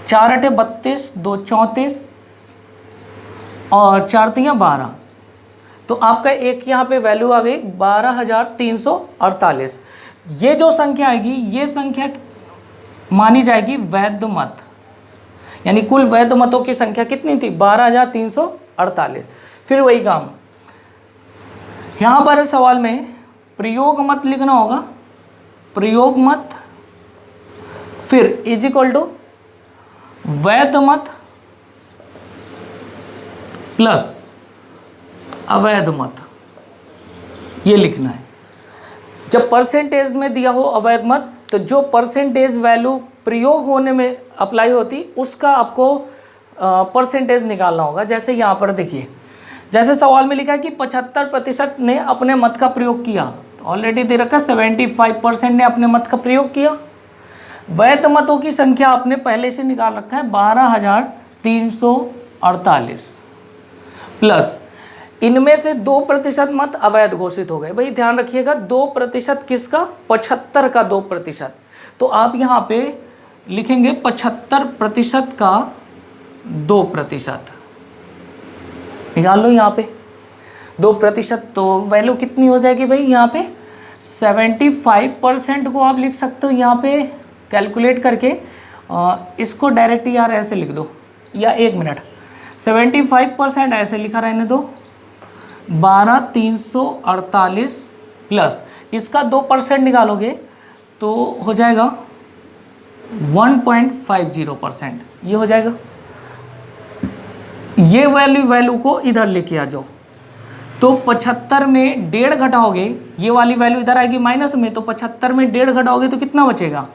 4 अठे 32, 2 34 और 4 तियां 12। तो आपका एक यहाँ पे वैल्यू आ गई 12,348। ये जो संख्या आएगी ये संख्या मानी जाएगी वैध मत, यानी कुल वैध मतों की संख्या कितनी थी 12,348। फिर वही काम यहाँ पर सवाल में प्रयोग मत लिखना होगा, प्रयोग मत फिर इज इक्वल टू वैध मत प्लस अवैध मत, ये लिखना है। जब परसेंटेज में दिया हो अवैध मत तो जो परसेंटेज वैल्यू प्रयोग होने में अप्लाई होती उसका आपको परसेंटेज निकालना होगा। जैसे यहाँ पर देखिए, जैसे सवाल में लिखा है कि 75% ने अपने मत का प्रयोग किया, तो ऑलरेडी दे रखा 75% ने अपने मत का प्रयोग किया। वैध मतों की संख्या आपने पहले से निकाल रखा है 12,348 प्लस इनमें से 2% मत अवैध घोषित हो गए। भाई ध्यान रखिएगा 2% किसका, 75 का 2%। तो आप यहाँ पे लिखेंगे 75% का 2%, निकाल लो यहाँ पे 2%। तो वैल्यू कितनी हो जाएगी भाई, यहाँ पे 75% को आप लिख सकते हो यहाँ पे कैलकुलेट करके। इसको डायरेक्ट यार ऐसे लिख दो, या 1 मिनट, 75% ऐसे लिखा रहने दो, 12,348 प्लस इसका 2% निकालोगे तो हो जाएगा 1.50%, ये हो जाएगा। ये वैल्यू को इधर लेके आ जाओ, तो 75 में 1.5 घटाओगे, ये वाली वैल्यू इधर आएगी माइनस में, तो 75 में 1.5 घटाओगे तो कितना बचेगा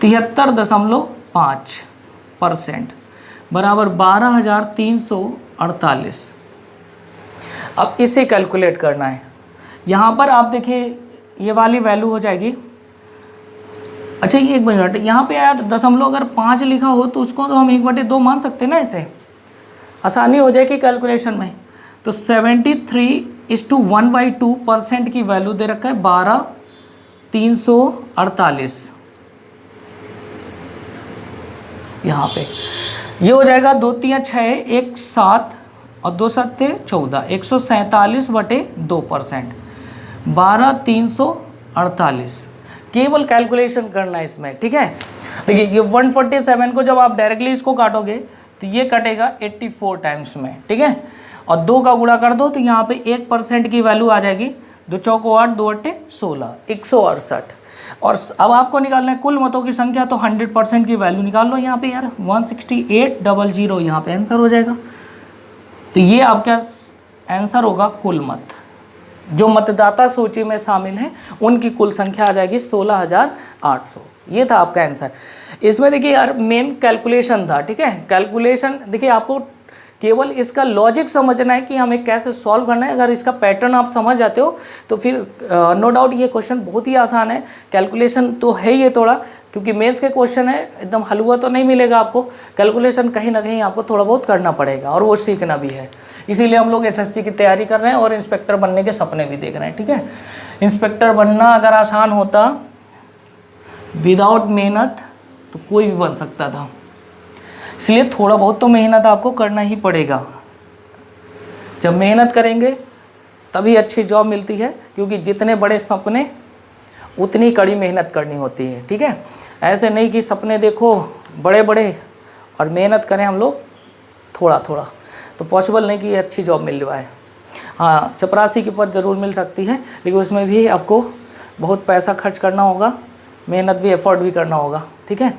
73.5% बराबर 12,348। अब इसे कैलकुलेट करना है। यहाँ पर आप देखिए ये वाली वैल्यू हो जाएगी, अच्छा ये 1 मिनट, यहाँ पे यार दशमलव अगर 5 लिखा हो तो उसको तो हम 1/2 मान सकते हैं ना, इसे आसानी हो जाएगी कैलकुलेशन में। तो 73:1/2% की वैल्यू दे रखा है 12,348 यहाँ पे। ये हो जाएगा 2 तियां 6, 1 7 और 2 सत्ते 14, 147/2%, 12,348। केवल कैलकुलेशन करना है इसमें, ठीक है। देखिए ये 147 को जब आप डायरेक्टली इसको काटोगे तो ये कटेगा 84 टाइम्स में, ठीक है। और 2 का गुणा कर दो तो यहाँ पे 1% की वैल्यू आ जाएगी, 2 चौको 8, 2 अट्ठे 16, 168। और अब आपको निकालना है कुल मतों की संख्या, तो 100% की वैल्यू निकाल लो यहाँ पे यार, 168,000 यहाँ पे आंसर हो जाएगा। तो ये आपका आंसर होगा कुल मत, जो मतदाता सूची में शामिल हैं उनकी कुल संख्या आ जाएगी 16,800। ये था आपका आंसर। इसमें देखिए यार मेन कैलकुलेशन था, ठीक है। कैलकुलेशन देखिए आपको केवल इसका लॉजिक समझना है कि हमें कैसे सॉल्व करना है। अगर इसका पैटर्न आप समझ जाते हो तो फिर नो डाउट ये क्वेश्चन बहुत ही आसान है। कैलकुलेशन तो है ये थोड़ा, क्योंकि मेंस के क्वेश्चन है, एकदम हलवा तो नहीं मिलेगा आपको। कैलकुलेशन कहीं ना कहीं आपको थोड़ा बहुत करना पड़ेगा और वो सीखना भी है। इसीलिए हम लोग एसएससी की तैयारी कर रहे हैं और इंस्पेक्टर बनने के सपने भी देख रहे हैं, ठीक है। इंस्पेक्टर बनना अगर आसान होता विदाउट मेहनत तो कोई भी बन सकता था, इसलिए थोड़ा बहुत तो मेहनत आपको करना ही पड़ेगा। जब मेहनत करेंगे तभी अच्छी जॉब मिलती है, क्योंकि जितने बड़े सपने उतनी कड़ी मेहनत करनी होती है, ठीक है। ऐसे नहीं कि सपने देखो बड़े बड़े और मेहनत करें हम लोग थोड़ा थोड़ा, तो पॉसिबल नहीं कि ये अच्छी जॉब मिल जाए। हाँ, चपरासी की पद ज़रूर मिल सकती है, लेकिन उसमें भी आपको बहुत पैसा खर्च करना होगा, मेहनत भी, एफर्ट भी करना होगा, ठीक है।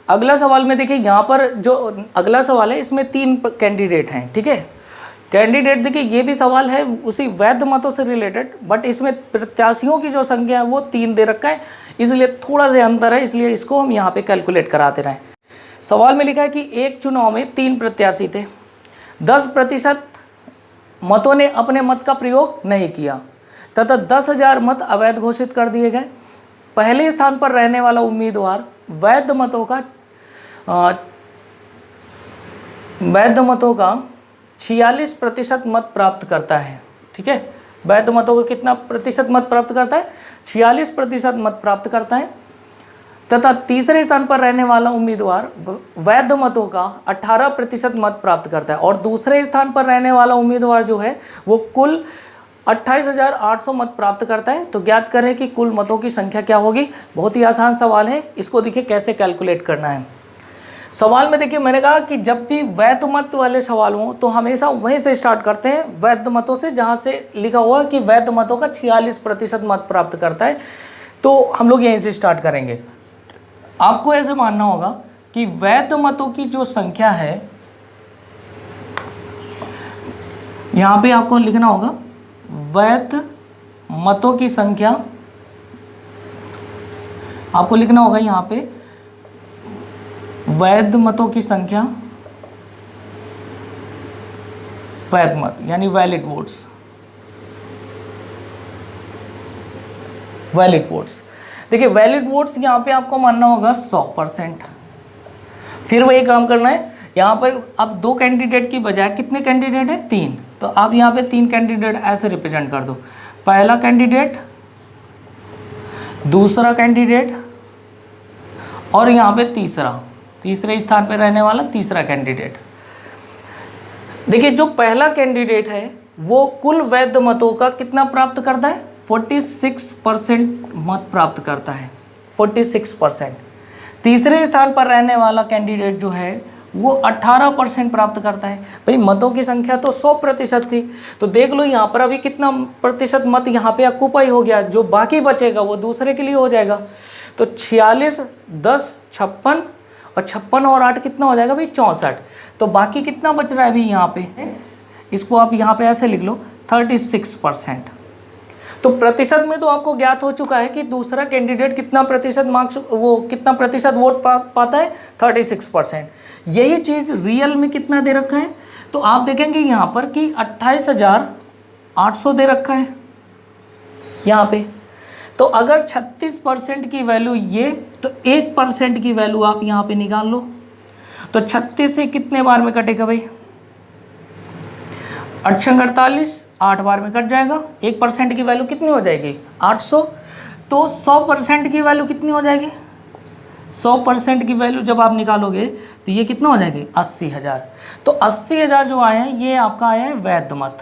अगला सवाल में देखिए, यहाँ पर जो अगला सवाल है इसमें 3 कैंडिडेट हैं, ठीक है। कैंडिडेट देखिए ये भी सवाल है उसी वैध मतों से रिलेटेड, बट इसमें प्रत्याशियों की जो संख्या है वो 3 दे रखा है, इसलिए थोड़ा सा अंतर है, इसलिए इसको हम यहाँ पे कैलकुलेट कराते रहें। सवाल में लिखा है कि एक चुनाव में 3 प्रत्याशी थे, 10% मतों ने अपने मत का प्रयोग नहीं किया तथा 10,000 मत अवैध घोषित कर दिए गए। पहले स्थान पर रहने वाला उम्मीदवार वैध मतों का 46% मत प्राप्त करता है, ठीक है। वैध मतों का कितना प्रतिशत मत प्राप्त करता है? 46% मत प्राप्त करता है। तथा तीसरे स्थान पर रहने वाला उम्मीदवार वैध मतों का 18% मत प्राप्त करता है। और दूसरे स्थान पर रहने वाला उम्मीदवार जो है वो कुल 28,800 मत प्राप्त करता है। तो ज्ञात करें कि कुल मतों की संख्या क्या होगी। बहुत ही आसान सवाल है, इसको देखिए कैसे कैलकुलेट करना है। सवाल में देखिए मैंने कहा कि जब भी वैध मत वाले सवाल हों तो हमेशा वहीं से स्टार्ट करते हैं, वैध मतों से, जहाँ से लिखा हुआ कि वैध मतों का 46% मत प्राप्त करता है। तो हम लोग यहीं से स्टार्ट करेंगे। आपको ऐसे मानना होगा कि वैध मतों की जो संख्या है, यहाँ पे आपको लिखना होगा वैध मतों की संख्या, आपको लिखना होगा यहाँ पे वैध मतों की संख्या, वैध मत यानी वैलिड वोट्स, वैलिड वोट्स। देखिए वैलिड वोट्स यहाँ पे आपको मानना होगा 100%। फिर वही काम करना है, यहाँ पर अब 2 कैंडिडेट की बजाय कितने कैंडिडेट हैं? 3। तो आप यहाँ पे 3 कैंडिडेट ऐसे रिप्रेजेंट कर दो, पहला कैंडिडेट, दूसरा कैंडिडेट और यहाँ पे तीसरे स्थान पे रहने वाला तीसरा कैंडिडेट। देखिए जो पहला कैंडिडेट है वो कुल वैध मतों का कितना प्राप्त करता है? 46% मत प्राप्त करता है, 46%। तीसरे स्थान पर रहने वाला कैंडिडेट जो है वो 18% प्राप्त करता है। भाई मतों की संख्या तो 100% थी, तो देख लो यहाँ पर अभी कितना प्रतिशत मत यहाँ पे ऑक्यूपाई हो गया, जो बाकी बचेगा वो दूसरे के लिए हो जाएगा। तो 46, 10, 56 और 56 और 8 कितना हो जाएगा भाई? 64। तो बाकी कितना बच रहा है अभी यहाँ पे? इसको आप यहाँ पे ऐसे लिख लो 36%। तो प्रतिशत में तो आपको ज्ञात हो चुका है कि दूसरा कैंडिडेट कितना प्रतिशत मार्क्स, वो कितना प्रतिशत वोट पाता है? 36%। यही चीज़ रियल में कितना दे रखा है? तो आप देखेंगे यहाँ पर कि 28,800 दे रखा है यहाँ पे। तो अगर 36% की वैल्यू ये, तो 1% की वैल्यू आप यहाँ पे निकाल लो। तो 36 से कितने बार में कटेगा भाई? 48, 8 बार में कट जाएगा। 1% की वैल्यू कितनी हो जाएगी? 800। तो 100% की वैल्यू कितनी हो जाएगी? 100% की वैल्यू जब आप निकालोगे तो ये कितना हो जाएगी? 80,000। तो 80,000 जो आए हैं ये आपका आया है वैध मत।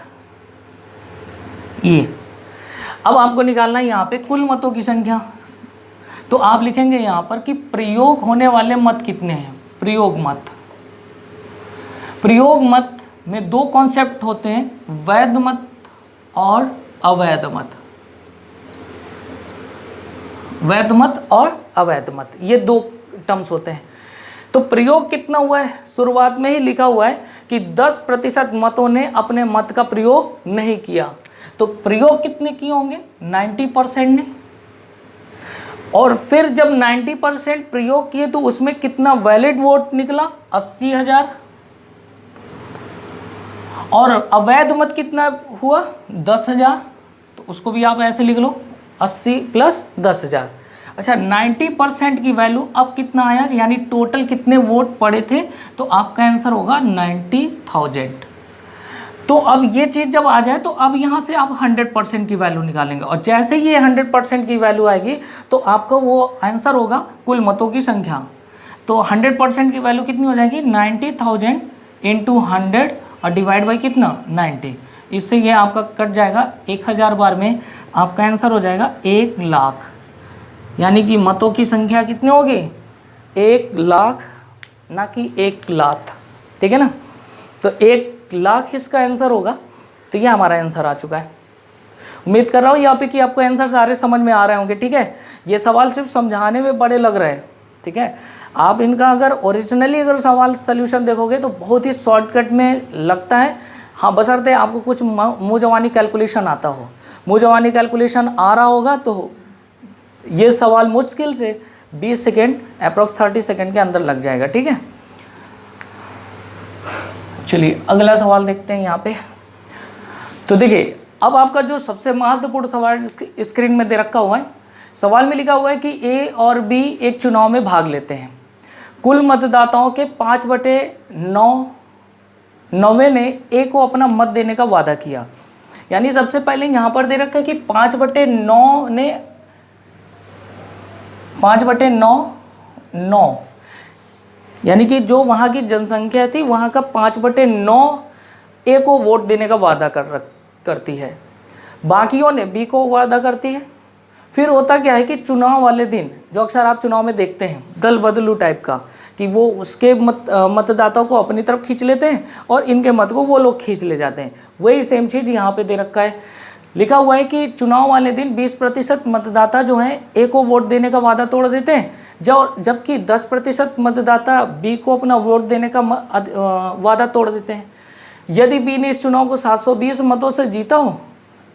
ये अब आपको निकालना है यहाँ पे कुल मतों की संख्या। तो आप लिखेंगे यहाँ पर कि प्रयोग होने वाले मत कितने हैं? प्रयोग मत, प्रयोग मत में 2 कॉन्सेप्ट होते हैं, वैध मत और अवैध मत। वैध मत और अवैध मत, ये 2 टर्म्स होते हैं। तो प्रयोग कितना हुआ है? शुरुआत में ही लिखा हुआ है कि 10% मतों ने अपने मत का प्रयोग नहीं किया। तो प्रयोग कितने किए होंगे? 90% ने। और फिर जब 90% प्रयोग किए तो उसमें कितना वैलिड वोट निकला? 80,000। और अवैध मत कितना हुआ? 10,000। तो उसको भी आप ऐसे लिख लो 80 + 10,000। अच्छा 90% की वैल्यू अब कितना आया, यानी टोटल कितने वोट पड़े थे? तो आपका आंसर होगा 90,000। तो अब ये चीज़ जब आ जाए तो अब यहाँ से आप 100% की वैल्यू निकालेंगे, और जैसे ये 100% की वैल्यू आएगी तो आपका वो आंसर होगा कुल मतों की संख्या। तो 100% की वैल्यू कितनी हो जाएगी? 90,000 × 100 और डिवाइड बाई कितना? 90। इससे ये आपका कट जाएगा 1000 बार में, आपका आंसर हो जाएगा 1 लाख। यानी कि मतों की संख्या कितनी होगी? 1 लाख, ना कि 1 लाख। ठीक है ना? तो 1 लाख इसका आंसर होगा। तो ये हमारा आंसर आ चुका है। उम्मीद कर रहा हूँ यहाँ पे कि आपको आंसर सारे समझ में आ रहे होंगे। ठीक है, ये सवाल सिर्फ समझाने में बड़े लग रहे हैं। ठीक है, आप इनका अगर ओरिजिनली अगर सवाल सल्यूशन देखोगे तो बहुत ही शॉर्टकट में लगता है। हाँ, बशर्ते आपको कुछ मुँह जवानी कैलकुलेशन आता हो। मुँह जवानी कैलकुलेशन आ रहा होगा तो ये सवाल मुश्किल से 20 सेकेंड, अप्रॉक्स 30 सेकेंड के अंदर लग जाएगा। ठीक है, चलिए अगला सवाल देखते हैं यहाँ पे। तो देखिए अब आपका जो सबसे महत्वपूर्ण सवाल स्क्रीन में दे रखा हुआ है, सवाल में लिखा हुआ है कि ए और बी एक चुनाव में भाग लेते हैं। कुल मतदाताओं के 5/9 ने ए को अपना मत देने का वादा किया। यानी सबसे पहले यहाँ पर दे रखा है कि 5/9 ने 5/9 यानी कि जो वहाँ की जनसंख्या थी वहाँ का 5/9 ए को वोट देने का वादा करती है, बाकियों ने बी को वादा करती है। फिर होता क्या है कि चुनाव वाले दिन, जो अक्सर आप चुनाव में देखते हैं दल बदलू टाइप का, कि वो उसके मतदाताओं को अपनी तरफ खींच लेते हैं और इनके मत को वो लोग खींच ले जाते हैं। वही सेम चीज़ यहाँ पे दे रखा है, लिखा हुआ है कि चुनाव वाले दिन 20% मतदाता जो हैं ए को वोट देने का वादा तोड़ देते हैं, जबकि 10% मतदाता बी को अपना वोट देने का वादा तोड़ देते हैं। यदि बी ने इस चुनाव को 720 मतों से जीता हो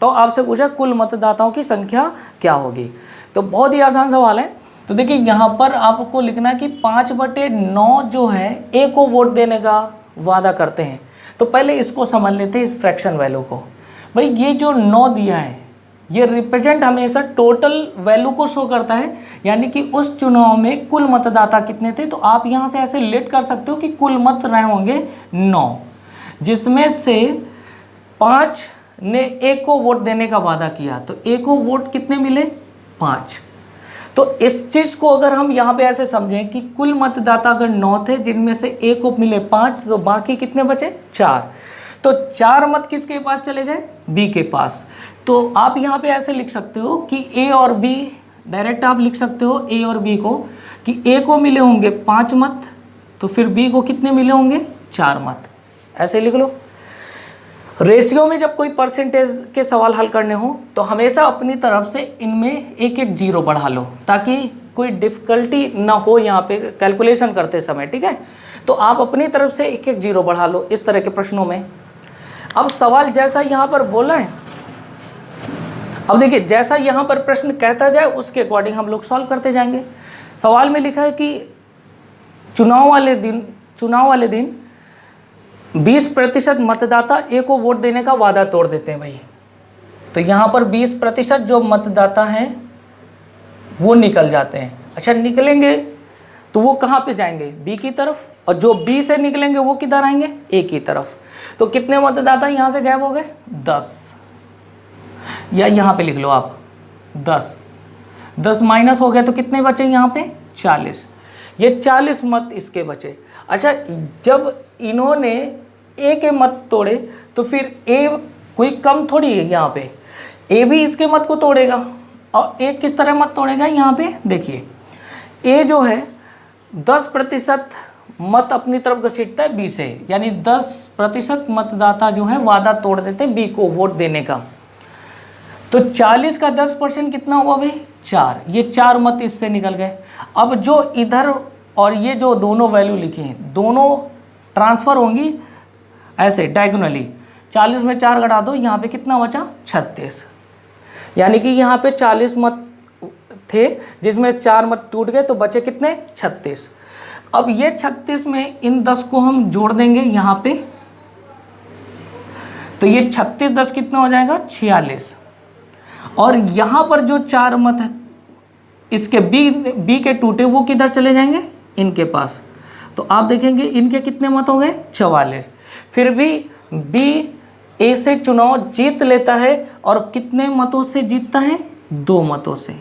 तो आपसे पूछा कुल मतदाताओं की संख्या क्या होगी। तो बहुत ही आसान सवाल है। तो देखिए यहाँ पर आपको लिखना है कि 5/9 जो है ए को वोट देने का वादा करते हैं। तो पहले इसको समझ लेते हैं, इस फ्रैक्शन वैल्यू को। भाई ये जो 9 दिया है ये रिप्रेजेंट हमेशा टोटल वैल्यू को शो करता है, यानी कि उस चुनाव में कुल मतदाता कितने थे। तो आप यहाँ से ऐसे रिलेट कर सकते हो कि कुल मत रहे होंगे 9, जिसमें से 5 ने ए को वोट देने का वादा किया। तो ए को वोट कितने मिले? 5। तो इस चीज़ को अगर हम यहाँ पे ऐसे समझें कि कुल मतदाता अगर 9 थे जिनमें से ए को मिले 5, तो बाकी कितने बचे? 4। तो 4 मत किसके पास चले गए? बी के पास। तो आप यहाँ पे ऐसे लिख सकते हो कि ए और बी, डायरेक्ट आप लिख सकते हो ए और बी को, कि ए को मिले होंगे 5 मत, तो फिर बी को कितने मिले होंगे? 4 मत। ऐसे लिख लो। रेशियो में जब कोई परसेंटेज के सवाल हल करने हो तो हमेशा अपनी तरफ से इनमें एक एक जीरो बढ़ा लो, ताकि कोई डिफ़िकल्टी ना हो यहाँ पे कैलकुलेशन करते समय, ठीक है। तो आप अपनी तरफ से एक एक जीरो बढ़ा लो इस तरह के प्रश्नों में। अब सवाल जैसा यहाँ पर बोला है, अब देखिए जैसा यहाँ पर प्रश्न कहता जाए उसके अकॉर्डिंग हम लोग सॉल्व करते जाएंगे। सवाल में लिखा है कि चुनाव वाले दिन 20% मतदाता ए को वोट देने का वादा तोड़ देते हैं भाई। तो यहाँ पर 20% जो मतदाता हैं वो निकल जाते हैं। अच्छा, निकलेंगे तो वो कहाँ पे जाएंगे? बी की तरफ। और जो बी से निकलेंगे वो किधर आएंगे? ए की तरफ। तो कितने मतदाता यहाँ से गायब हो गए? 10। या यहाँ पे लिख लो आप 10 माइनस हो गया तो कितने बचे यहाँ पे? 40। ये 40 मत इसके बचे। अच्छा, जब इन्होंने ए के मत तोड़े तो फिर ए कोई कम थोड़ी है, यहाँ पे ए भी इसके मत को तोड़ेगा। और ए किस तरह मत तोड़ेगा? यहाँ पे देखिए, ए जो है 10% मत अपनी तरफ घसीटता है बी से, यानी 10% मतदाता जो है वादा तोड़ देते हैं बी को वोट देने का। तो 40 का 10% कितना हुआ भाई? 4। ये 4 मत इससे निकल गए। अब जो इधर और ये जो दोनों वैल्यू लिखी हैं दोनों ट्रांसफ़र होंगी ऐसे डायगोनली। 40 में 4 घटा दो, यहाँ पे कितना बचा? 36। यानी कि यहाँ पे 40 मत थे जिसमें 4 मत टूट गए, तो बचे कितने? 36। अब ये 36 में इन 10 को हम जोड़ देंगे यहाँ पे, तो ये 36 10 कितना हो जाएगा? 46। और यहाँ पर जो 4 मत है इसके बी के टूटे वो किधर चले जाएंगे? इनके पास। तो आप देखेंगे इनके कितने मत हो गए? 44। फिर भी बी ए से चुनाव जीत लेता है, और कितने मतों से जीतता है? 2 मतों से।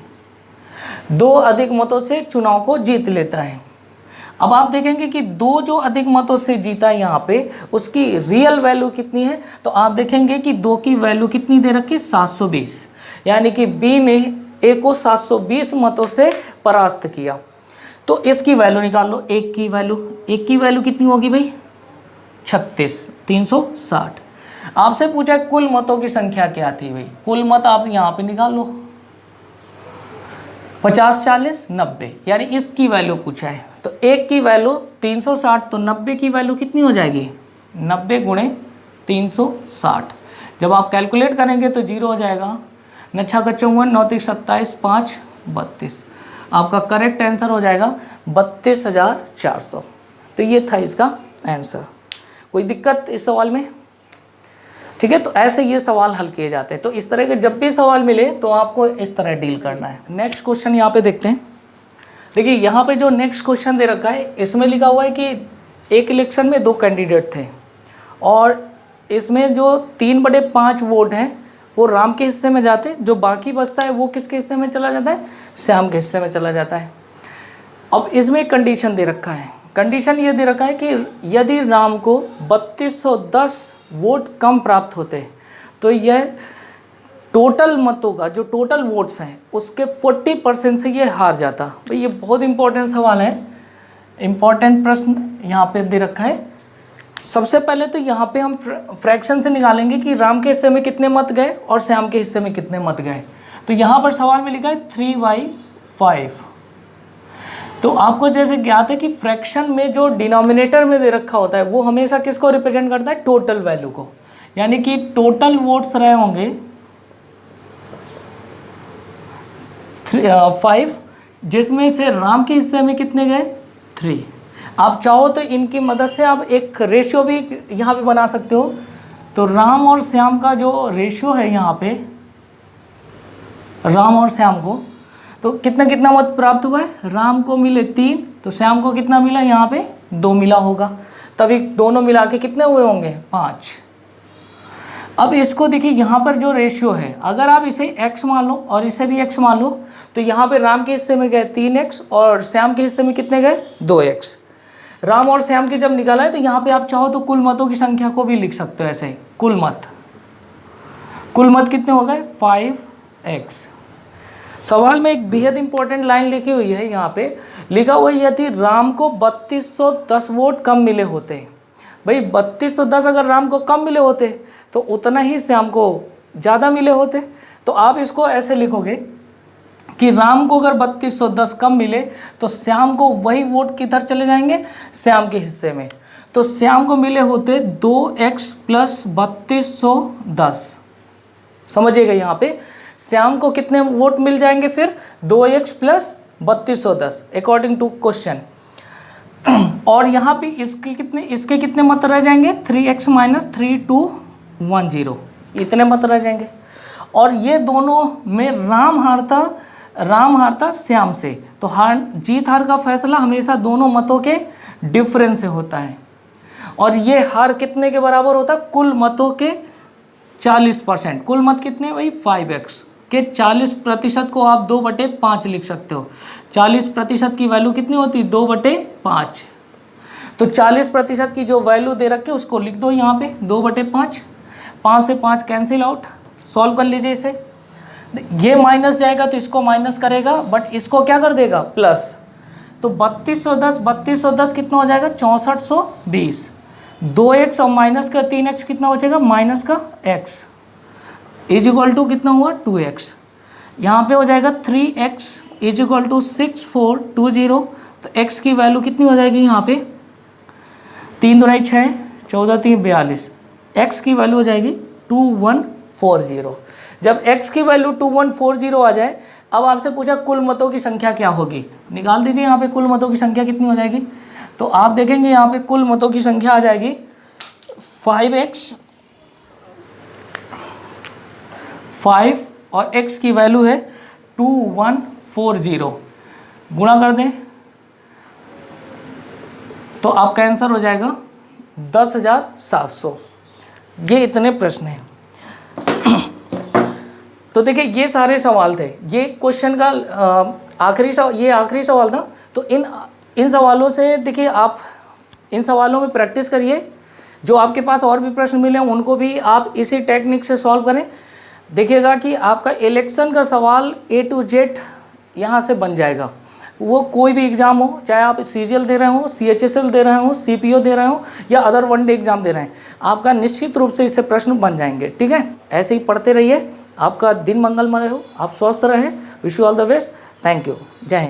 2 अधिक मतों से चुनाव को जीत लेता है। अब आप देखेंगे कि 2 जो अधिक मतों से जीता है यहाँ पे, उसकी रियल वैल्यू कितनी है? तो आप देखेंगे कि 2 की वैल्यू कितनी दे रखी? 720। यानी कि बी ने ए को 720 मतों से परास्त किया। तो इसकी वैल्यू निकाल लो। एक की वैल्यू कितनी होगी भाई? 36, 360। आपसे पूछा है कुल मतों की संख्या क्या थी भाई? कुल मत आप यहाँ पे निकाल लो। 50, 40, 90, यानी इसकी वैल्यू पूछा है। तो एक की वैल्यू 360, तो 90 की वैल्यू कितनी हो जाएगी? 90 गुणे 360। जब आप कैलकुलेट करेंगे तो 0 हो जाएगा। 9 6 54, 9 3 27, 5 32। आपका करेक्ट आंसर हो जाएगा 32,400। तो ये था इसका आंसर। कोई दिक्कत इस सवाल में? ठीक है, तो ऐसे ये सवाल हल किए जाते हैं। तो इस तरह के जब भी सवाल मिले तो आपको इस तरह डील करना है। नेक्स्ट क्वेश्चन यहाँ पे देखते हैं। देखिए यहाँ पे जो नेक्स्ट क्वेश्चन दे रखा है इसमें लिखा हुआ है कि एक इलेक्शन में 2 कैंडिडेट थे और इसमें जो 3/5 वोट हैं वो राम के हिस्से में जाते हैं, जो बाकी बचता है वो किसके हिस्से में चला जाता है, श्याम के हिस्से में चला जाता है। अब इसमें एक कंडीशन दे रखा है, कंडीशन ये दे रखा है कि यदि राम को 3210 वोट कम प्राप्त होते तो यह टोटल मतों का जो टोटल वोट्स हैं उसके 40% से ये हार जाता। भाई ये बहुत इंपॉर्टेंट सवाल है, इंपॉर्टेंट प्रश्न यहाँ पे दे रखा है। सबसे पहले तो यहाँ पे हम फ्रैक्शन से निकालेंगे कि राम के हिस्से में कितने मत गए और श्याम के हिस्से में कितने मत गए। तो यहाँ पर सवाल में लिखा है 3/5। तो आपको जैसे ज्ञात है कि फ्रैक्शन में जो डिनोमिनेटर में दे रखा होता है वो हमेशा किसको रिप्रेजेंट करता है, टोटल वैल्यू को। यानी कि टोटल वोट्स रहे होंगे 5, जिसमें से राम के हिस्से में कितने गए, 3। आप चाहो तो इनकी मदद से आप एक रेशियो भी यहाँ पे बना सकते हो। तो राम और श्याम का जो रेशियो है यहाँ पे, राम और श्याम को, तो कितना मत प्राप्त हुआ है, राम को मिले 3 तो श्याम को कितना मिला, यहाँ पे 2 मिला होगा, तभी दोनों मिला के कितने हुए होंगे, 5। अब इसको देखिए यहाँ पर जो रेशियो है, अगर आप इसे x मान लो और इसे भी x मान लो तो यहाँ पे राम के हिस्से में गए 3x और श्याम के हिस्से में कितने गए, 2x। राम और श्याम की जब निकाला है तो यहाँ पे आप चाहो तो कुल मतों की संख्या को भी लिख सकते हो ऐसे ही, कुल मत कितने हो गए, 5x। सवाल में एक बेहद इंपॉर्टेंट लाइन लिखी हुई है, यहाँ पे लिखा हुआ है यदि राम को 3210 वोट कम मिले होते। भाई 3210 अगर राम को कम मिले होते तो उतना ही श्याम को ज़्यादा मिले होते। तो आप इसको ऐसे लिखोगे कि राम को अगर 3210 कम मिले तो श्याम को वही वोट किधर चले जाएंगे, श्याम के हिस्से में। तो श्याम को मिले होते 2x + 3210। समझिएगा यहाँ पे श्याम को कितने वोट मिल जाएंगे फिर, 2x + 3210 अकॉर्डिंग टू क्वेश्चन। और यहाँ पे इसके कितने मत रह जाएंगे, 3x - 3210, इतने मत रह जाएंगे। और ये दोनों में राम हारता श्याम से। तो जीत हार का फैसला हमेशा दोनों मतों के डिफरेंस से होता है। और ये हार कितने के बराबर होता है, कुल मतों के 40%। कुल मत कितने, वही 5x के 40% को आप 2/5 लिख सकते हो। 40% की वैल्यू कितनी होती है, 2/5। तो 40% की जो वैल्यू दे रखे उसको लिख दो यहाँ पे 2/5। 5 से 5 कैंसिल आउट, सॉल्व कर लीजिए इसे। ये माइनस जाएगा तो इसको माइनस करेगा, बट इसको क्या कर देगा, प्लस। तो 3210 कितना हो जाएगा, 6420। 2x और माइनस का 3x कितना बचेगा, माइनस का x = कितना हुआ, 2x। यहाँ पे हो जाएगा 3x = 6420। तो x की वैल्यू कितनी हो जाएगी यहाँ पे, 3 दूनी 6, 14 3 42। x की वैल्यू हो जाएगी 2140। जब x की वैल्यू 2140 आ जाए, अब आपसे पूछा कुल मतों की संख्या क्या होगी, निकाल दीजिए यहाँ पे कुल मतों की संख्या कितनी हो जाएगी। तो आप देखेंगे यहाँ पे कुल मतों की संख्या आ जाएगी 5 और x की वैल्यू है 2140, गुणा कर दें तो आपका आंसर हो जाएगा 10,700। ये इतने प्रश्न हैं। तो देखिए ये सारे सवाल थे, ये क्वेश्चन का आखिरी सवाल था। तो इन सवालों से देखिए आप इन सवालों में प्रैक्टिस करिए। जो आपके पास और भी प्रश्न मिले उनको भी आप इसी टेक्निक से सॉल्व करें। देखिएगा कि आपका इलेक्शन का सवाल A to Z यहाँ से बन जाएगा। वो कोई भी एग्ज़ाम हो, चाहे आप CGL दे रहे हो, CHSL दे रहे हो, CPO दे रहे हो या अदर वन डे एग्ज़ाम दे रहे हैं, आपका निश्चित रूप से इससे प्रश्न बन जाएंगे। ठीक है, ऐसे ही पढ़ते रहिए। आपका दिन मंगलमय हो, आप स्वस्थ रहें। Wish you all the best. Thank you. जय हिंद।